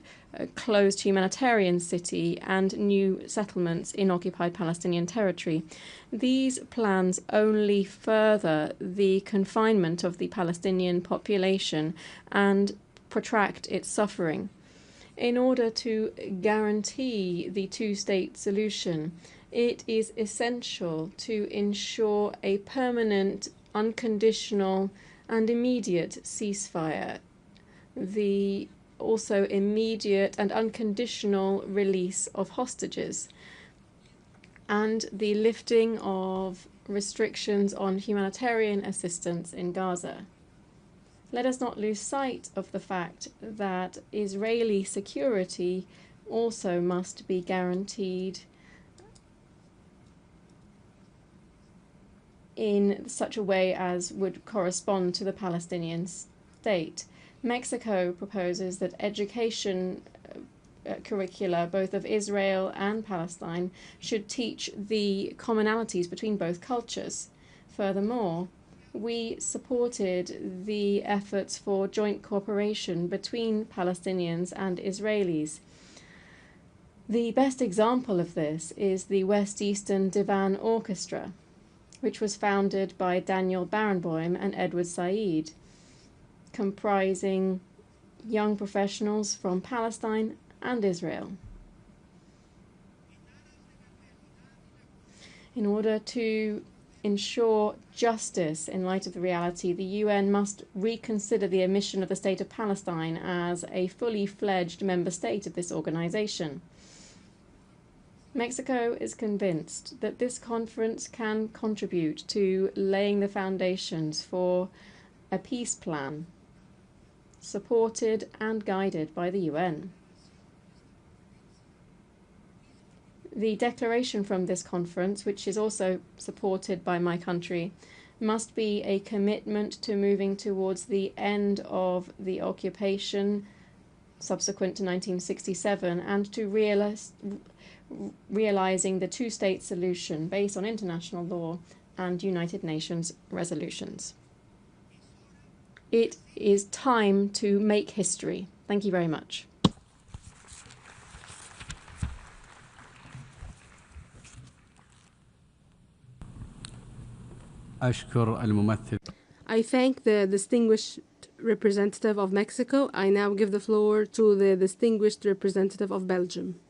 closed humanitarian city and new settlements in occupied Palestinian territory. These plans only further the confinement of the Palestinian population and protract its suffering. In order to guarantee the two-state solution, it is essential to ensure a permanent, unconditional, and immediate ceasefire, the also immediate and unconditional release of hostages, and the lifting of restrictions on humanitarian assistance in Gaza. Let us not lose sight of the fact that Israeli security also must be guaranteed in such a way as would correspond to the Palestinian state. Mexico proposes that education curricula, both of Israel and Palestine, should teach the commonalities between both cultures. Furthermore, we supported the efforts for joint cooperation between Palestinians and Israelis. The best example of this is the West Eastern Divan Orchestra, which was founded by Daniel Barenboim and Edward Said, comprising young professionals from Palestine and Israel. In order to ensure justice in light of the reality, the UN must reconsider the admission of the State of Palestine as a fully fledged member state of this organization. Mexico is convinced that this conference can contribute to laying the foundations for a peace plan supported and guided by the UN. The declaration from this conference, which is also supported by my country, must be a commitment to moving towards the end of the occupation subsequent to 1967 and to realizing the two-state solution based on international law and United Nations resolutions. It is time to make history. Thank you very much. I thank the distinguished representative of Mexico. I now give the floor to the distinguished representative of Belgium.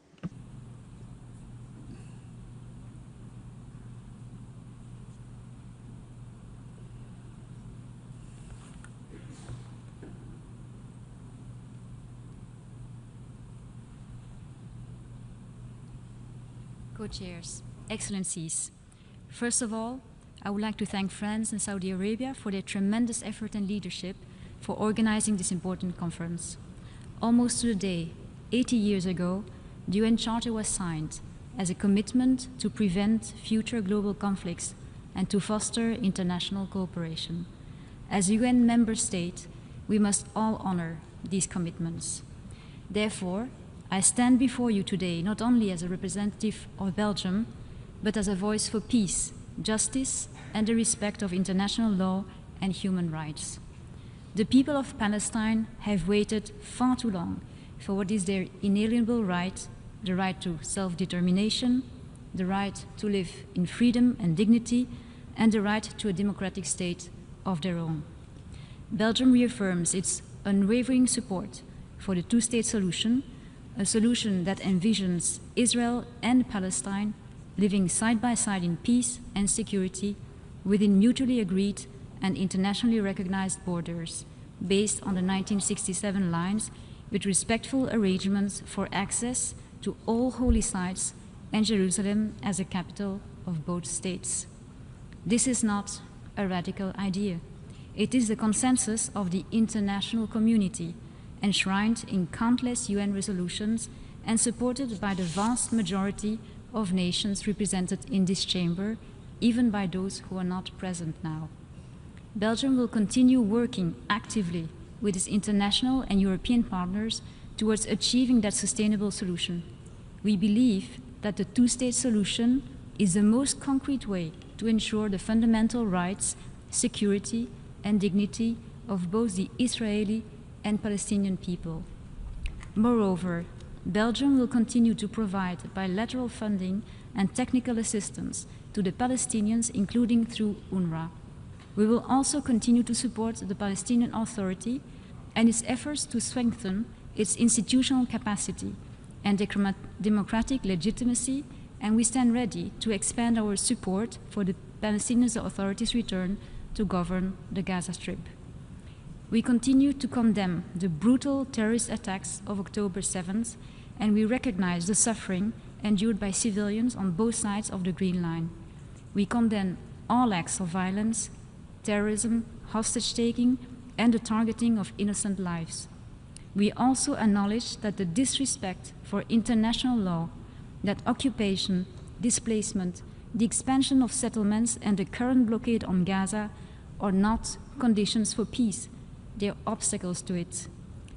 Co-chairs, Excellencies, first of all, I would like to thank France and Saudi Arabia for their tremendous effort and leadership for organizing this important conference. Almost to the day, 80 years ago, the UN Charter was signed as a commitment to prevent future global conflicts and to foster international cooperation. As a UN member state, we must all honor these commitments. Therefore, I stand before you today not only as a representative of Belgium, but as a voice for peace, justice, and the respect of international law and human rights. The people of Palestine have waited far too long for what is their inalienable right, the right to self-determination, the right to live in freedom and dignity, and the right to a democratic state of their own. Belgium reaffirms its unwavering support for the two-state solution, a solution that envisions Israel and Palestine living side by side in peace and security within mutually agreed and internationally recognized borders based on the 1967 lines with respectful arrangements for access to all holy sites and Jerusalem as a capital of both states. This is not a radical idea. It is the consensus of the international community, enshrined in countless UN resolutions and supported by the vast majority of nations represented in this chamber, even by those who are not present now. Belgium will continue working actively with its international and European partners towards achieving that sustainable solution. We believe that the two-state solution is the most concrete way to ensure the fundamental rights, security, and dignity of both the Israeli and Palestinian people. Moreover, Belgium will continue to provide bilateral funding and technical assistance to the Palestinians, including through UNRWA. We will also continue to support the Palestinian Authority and its efforts to strengthen its institutional capacity and democratic legitimacy, and we stand ready to expand our support for the Palestinian Authority's return to govern the Gaza Strip. We continue to condemn the brutal terrorist attacks of October 7th, and we recognize the suffering endured by civilians on both sides of the Green Line. We condemn all acts of violence, terrorism, hostage-taking, and the targeting of innocent lives. We also acknowledge that the disrespect for international law, that occupation, displacement, the expansion of settlements, and the current blockade on Gaza are not conditions for peace. They are obstacles to it.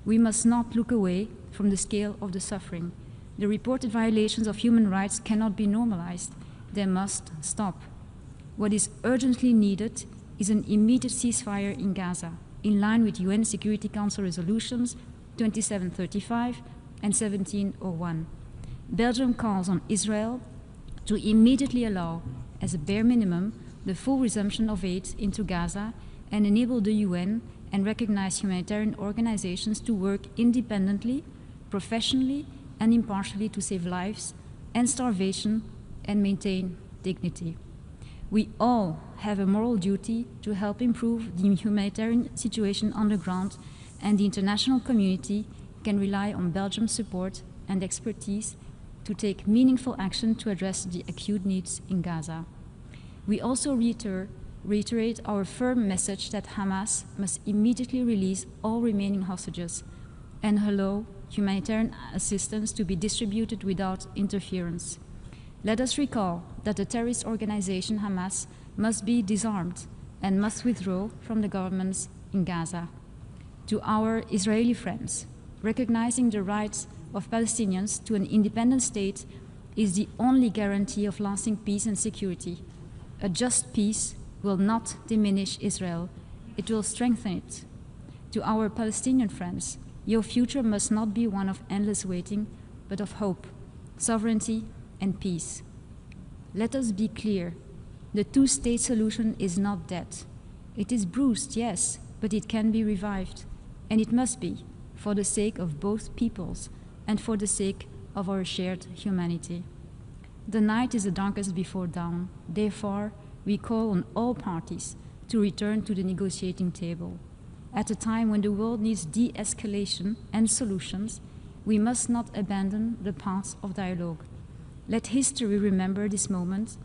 We must not look away from the scale of the suffering. The reported violations of human rights cannot be normalized. They must stop. What is urgently needed is an immediate ceasefire in Gaza, in line with UN Security Council resolutions 2735 and 1701. Belgium calls on Israel to immediately allow, as a bare minimum, the full resumption of aid into Gaza and enable the UN and recognize humanitarian organizations to work independently, professionally, and impartially to save lives, end starvation, and maintain dignity. We all have a moral duty to help improve the humanitarian situation on the ground, and the international community can rely on Belgium's support and expertise to take meaningful action to address the acute needs in Gaza. We also reiterate our firm message that Hamas must immediately release all remaining hostages and allow humanitarian assistance to be distributed without interference. Let us recall that the terrorist organization Hamas must be disarmed and must withdraw from the governments in Gaza. To our Israeli friends, recognizing the rights of Palestinians to an independent state is the only guarantee of lasting peace and security. A just peace will not diminish Israel, it will strengthen it. To our Palestinian friends, your future must not be one of endless waiting, but of hope, sovereignty, and peace. Let us be clear, the two-state solution is not dead. It is bruised, yes, but it can be revived, and it must be, for the sake of both peoples and for the sake of our shared humanity. The night is the darkest before dawn. Therefore, we call on all parties to return to the negotiating table. At a time when the world needs de-escalation and solutions, we must not abandon the path of dialogue. Let history remember this moment,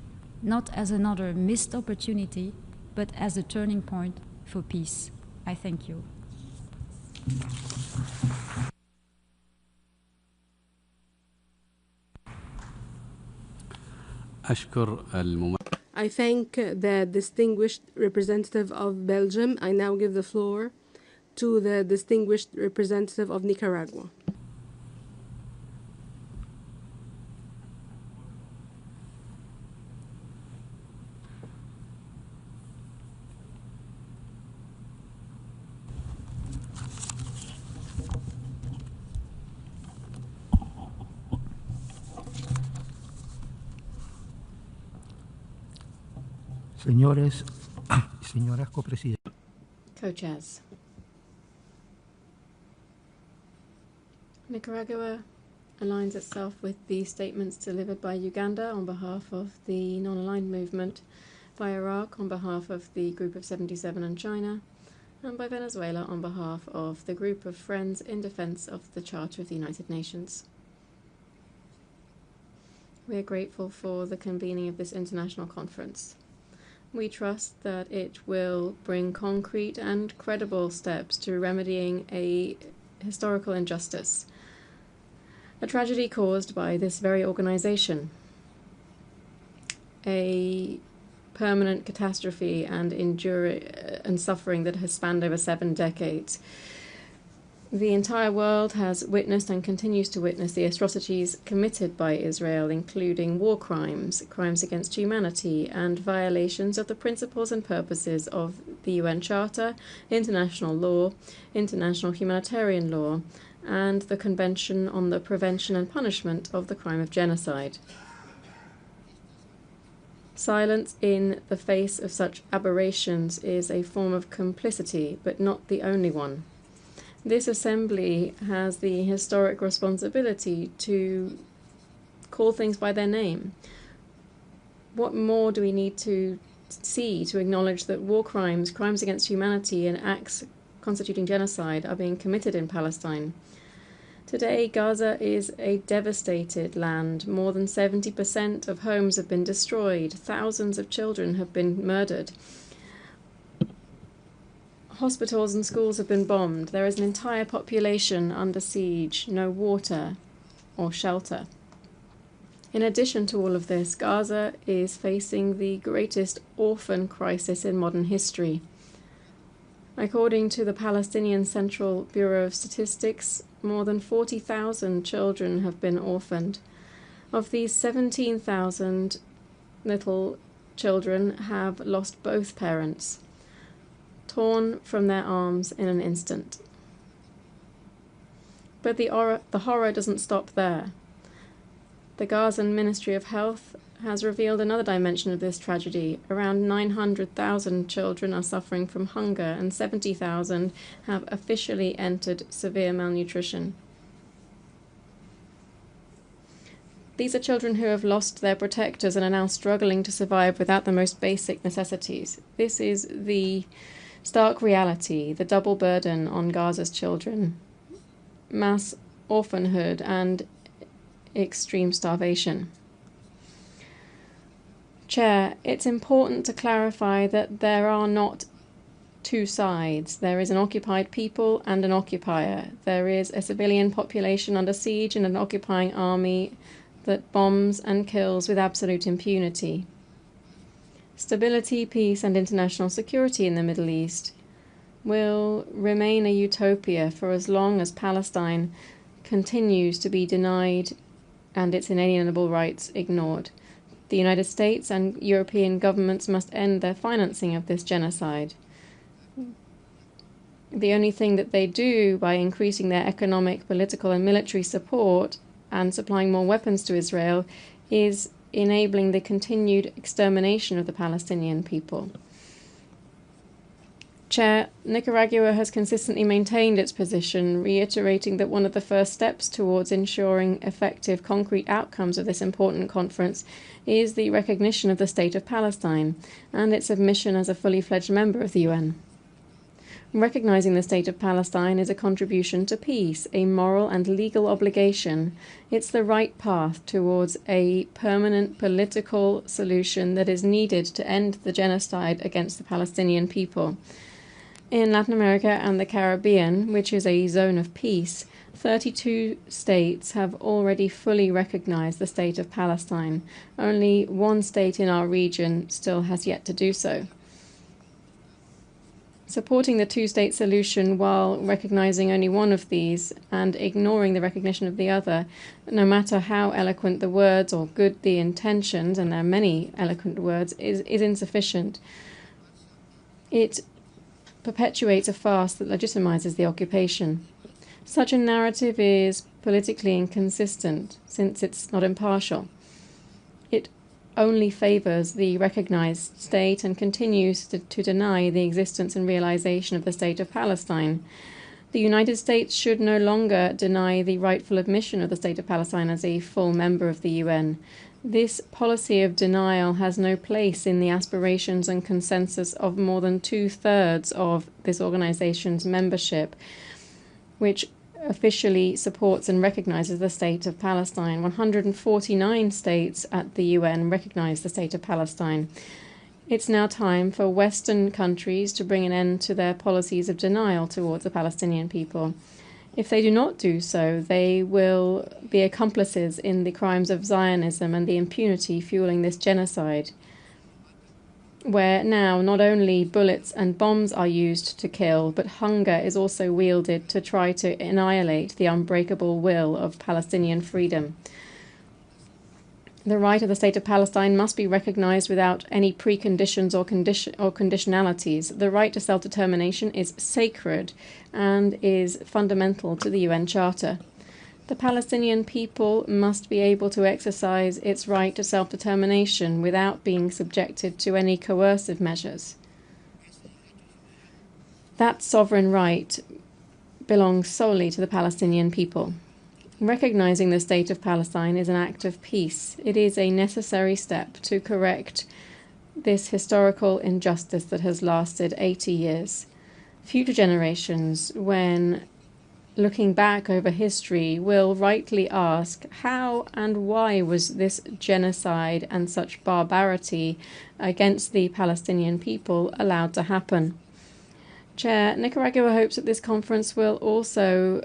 not as another missed opportunity, but as a turning point for peace. I thank you. I thank the distinguished representative of Belgium. I now give the floor to the distinguished representative of Nicaragua. Señores y señoras copresidentes. Co-chairs. Nicaragua aligns itself with the statements delivered by Uganda on behalf of the non-aligned movement, by Iraq on behalf of the Group of 77 and China, and by Venezuela on behalf of the Group of Friends in Defense of the Charter of the United Nations. We are grateful for the convening of this international conference. We trust that it will bring concrete and credible steps to remedying a historical injustice, a tragedy caused by this very organization, a permanent catastrophe and suffering that has spanned over 7 decades. The entire world has witnessed and continues to witness the atrocities committed by Israel, including war crimes, crimes against humanity, and violations of the principles and purposes of the UN Charter, international law, international humanitarian law, and the Convention on the Prevention and Punishment of the Crime of Genocide. Silence in the face of such aberrations is a form of complicity, but not the only one. This Assembly has the historic responsibility to call things by their name. What more do we need to see to acknowledge that war crimes, crimes against humanity, and acts constituting genocide are being committed in Palestine? Today, Gaza is a devastated land. More than 70% of homes have been destroyed. Thousands of children have been murdered. Hospitals and schools have been bombed. There is an entire population under siege, no water or shelter. In addition to all of this, Gaza is facing the greatest orphan crisis in modern history. According to the Palestinian Central Bureau of Statistics, more than 40,000 children have been orphaned. Of these, 17,000 little children have lost both parents, torn from their arms in an instant. But the horror doesn't stop there. The Gazan Ministry of Health has revealed another dimension of this tragedy. Around 900,000 children are suffering from hunger, and 70,000 have officially entered severe malnutrition. These are children who have lost their protectors and are now struggling to survive without the most basic necessities. This is the stark reality, the double burden on Gaza's children: mass orphanhood and extreme starvation. Chair, it's important to clarify that there are not two sides. There is an occupied people and an occupier. There is a civilian population under siege and an occupying army that bombs and kills with absolute impunity. Stability, peace, and international security in the Middle East will remain a utopia for as long as Palestine continues to be denied and its inalienable rights ignored. The United States and European governments must end their financing of this genocide. The only thing that they do by increasing their economic, political, and military support and supplying more weapons to Israel is enabling the continued extermination of the Palestinian people. Chair, Nicaragua has consistently maintained its position, reiterating that one of the first steps towards ensuring effective, concrete outcomes of this important conference is the recognition of the State of Palestine and its admission as a fully fledged member of the UN. Recognizing the State of Palestine is a contribution to peace, a moral and legal obligation. It's the right path towards a permanent political solution that is needed to end the genocide against the Palestinian people. In Latin America and the Caribbean, which is a zone of peace, 32 states have already fully recognized the State of Palestine. Only one state in our region still has yet to do so. Supporting the two-state solution while recognizing only one of these and ignoring the recognition of the other, no matter how eloquent the words or good the intentions, and there are many eloquent words, is insufficient. It perpetuates a farce that legitimizes the occupation. Such a narrative is politically inconsistent, since it's not impartial. It only favors the recognized state and continues to deny the existence and realization of the State of Palestine. The United States should no longer deny the rightful admission of the State of Palestine as a full member of the UN. This policy of denial has no place in the aspirations and consensus of more than 2/3 of this organization's membership, which officially supports and recognizes the State of Palestine. 149 states at the UN recognize the State of Palestine. It's now time for Western countries to bring an end to their policies of denial towards the Palestinian people. If they do not do so, they will be accomplices in the crimes of Zionism and the impunity fueling this genocide, where now not only bullets and bombs are used to kill, but hunger is also wielded to try to annihilate the unbreakable will of Palestinian freedom. The right of the State of Palestine must be recognized without any preconditions or conditionalities. The right to self-determination is sacred and is fundamental to the UN Charter. The Palestinian people must be able to exercise its right to self-determination without being subjected to any coercive measures. That sovereign right belongs solely to the Palestinian people. Recognizing the State of Palestine is an act of peace. It is a necessary step to correct this historical injustice that has lasted 80 years. Future generations, when looking back over history, will rightly ask, how and why was this genocide and such barbarity against the Palestinian people allowed to happen? Chair, Nicaragua hopes that this conference will also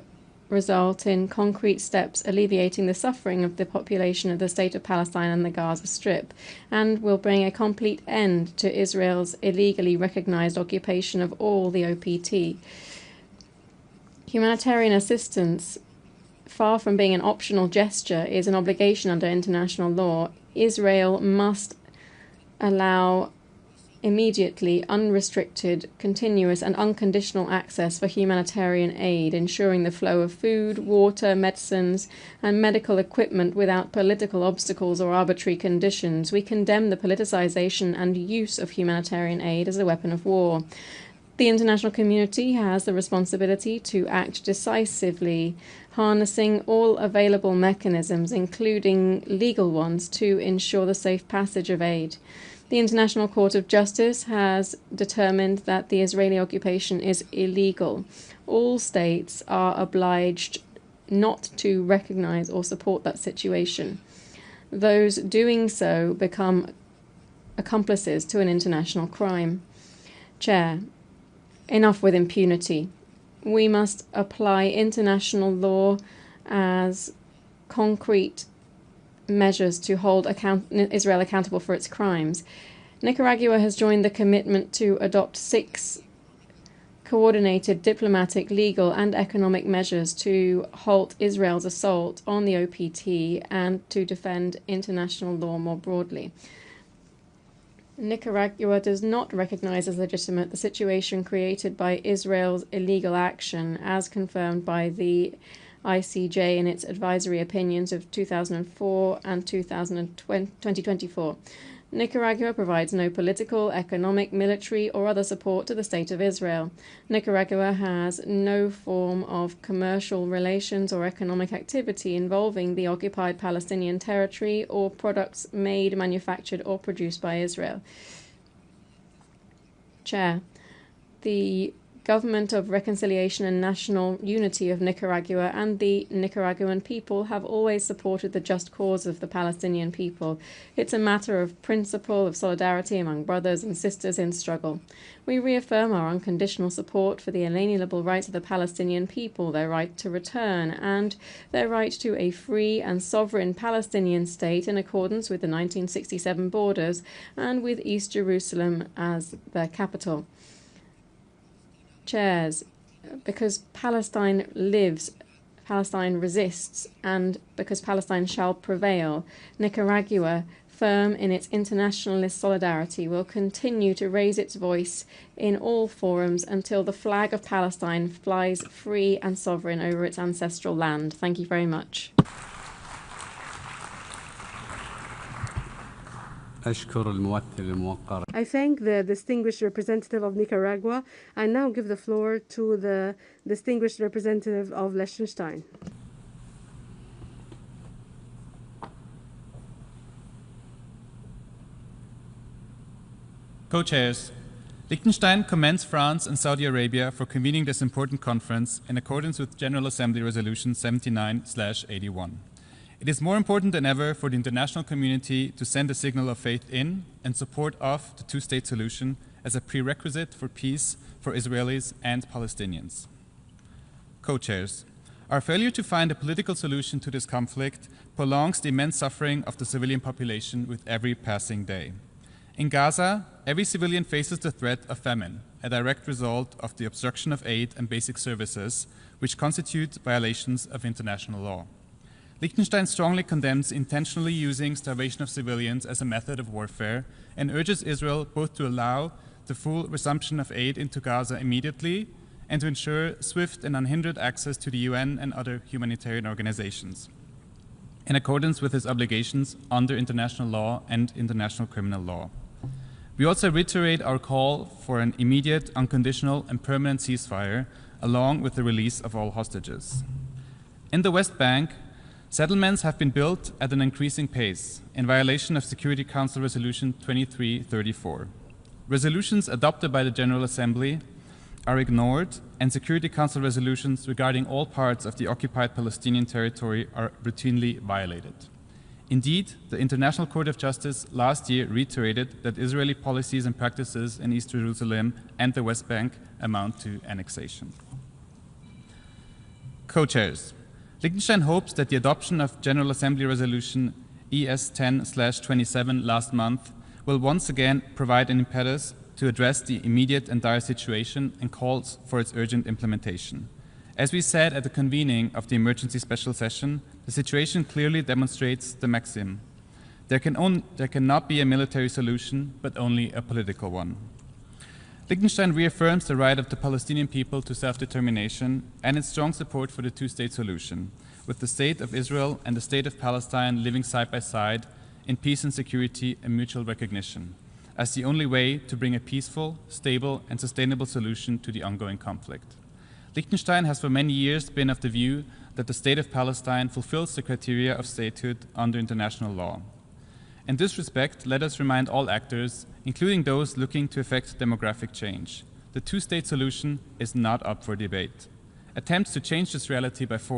result in concrete steps alleviating the suffering of the population of the State of Palestine and the Gaza Strip, and will bring a complete end to Israel's illegally recognized occupation of all the OPT. Humanitarian assistance, far from being an optional gesture, is an obligation under international law. Israel must allow immediately unrestricted, continuous and unconditional access for humanitarian aid, ensuring the flow of food, water, medicines and medical equipment without political obstacles or arbitrary conditions. We condemn the politicization and use of humanitarian aid as a weapon of war. The international community has the responsibility to act decisively, harnessing all available mechanisms, including legal ones, to ensure the safe passage of aid. The International Court of Justice has determined that the Israeli occupation is illegal. All states are obliged not to recognize or support that situation. Those doing so become accomplices to an international crime. Chair, enough with impunity. We must apply international law as concrete measures to hold Israel accountable for its crimes. Nicaragua has joined the commitment to adopt 6 coordinated diplomatic, legal and economic measures to halt Israel's assault on the OPT and to defend international law more broadly. Nicaragua does not recognize as legitimate the situation created by Israel's illegal action, as confirmed by the ICJ in its advisory opinions of 2004 and 2024. Nicaragua provides no political, economic, military, or other support to the State of Israel. Nicaragua has no form of commercial relations or economic activity involving the occupied Palestinian territory or products made, manufactured, or produced by Israel. Chair, the Government of Reconciliation and National Unity of Nicaragua and the Nicaraguan people have always supported the just cause of the Palestinian people. It's a matter of principle, of solidarity among brothers and sisters in struggle. We reaffirm our unconditional support for the inalienable rights of the Palestinian people, their right to return, and their right to a free and sovereign Palestinian state in accordance with the 1967 borders and with East Jerusalem as their capital. Chairs, because Palestine lives, Palestine resists, and because Palestine shall prevail, Nicaragua, firm in its internationalist solidarity, will continue to raise its voice in all forums until the flag of Palestine flies free and sovereign over its ancestral land. Thank you very much. I thank the distinguished representative of Nicaragua. I now give the floor to the distinguished representative of Liechtenstein. Co-chairs, Liechtenstein commends France and Saudi Arabia for convening this important conference in accordance with General Assembly Resolution 79/81. It is more important than ever for the international community to send a signal of faith in and support of the two-state solution as a prerequisite for peace for Israelis and Palestinians. Co-chairs, our failure to find a political solution to this conflict prolongs the immense suffering of the civilian population with every passing day. In Gaza, every civilian faces the threat of famine, a direct result of the obstruction of aid and basic services, which constitute violations of international law. Liechtenstein strongly condemns intentionally using starvation of civilians as a method of warfare and urges Israel both to allow the full resumption of aid into Gaza immediately and to ensure swift and unhindered access to the UN and other humanitarian organizations, in accordance with its obligations under international law and international criminal law. We also reiterate our call for an immediate, unconditional, and permanent ceasefire, along with the release of all hostages. In the West Bank, settlements have been built at an increasing pace, in violation of Security Council Resolution 2334. Resolutions adopted by the General Assembly are ignored, and Security Council resolutions regarding all parts of the occupied Palestinian territory are routinely violated. Indeed, the International Court of Justice last year reiterated that Israeli policies and practices in East Jerusalem and the West Bank amount to annexation. Co-chairs, Liechtenstein hopes that the adoption of General Assembly Resolution ES10/27 last month will once again provide an impetus to address the immediate and dire situation and calls for its urgent implementation. As we said at the convening of the emergency special session, the situation clearly demonstrates the maxim: there cannot be a military solution, but only a political one. Liechtenstein reaffirms the right of the Palestinian people to self-determination and its strong support for the two-state solution, with the State of Israel and the State of Palestine living side by side in peace and security and mutual recognition. as the only way to bring a peaceful, stable, and sustainable solution to the ongoing conflict. Liechtenstein has for many years been of the view that the State of Palestine fulfills the criteria of statehood under international law. In this respect, let us remind all actors, including those looking to effect demographic change, the two-state solution is not up for debate. Attempts to change this reality by force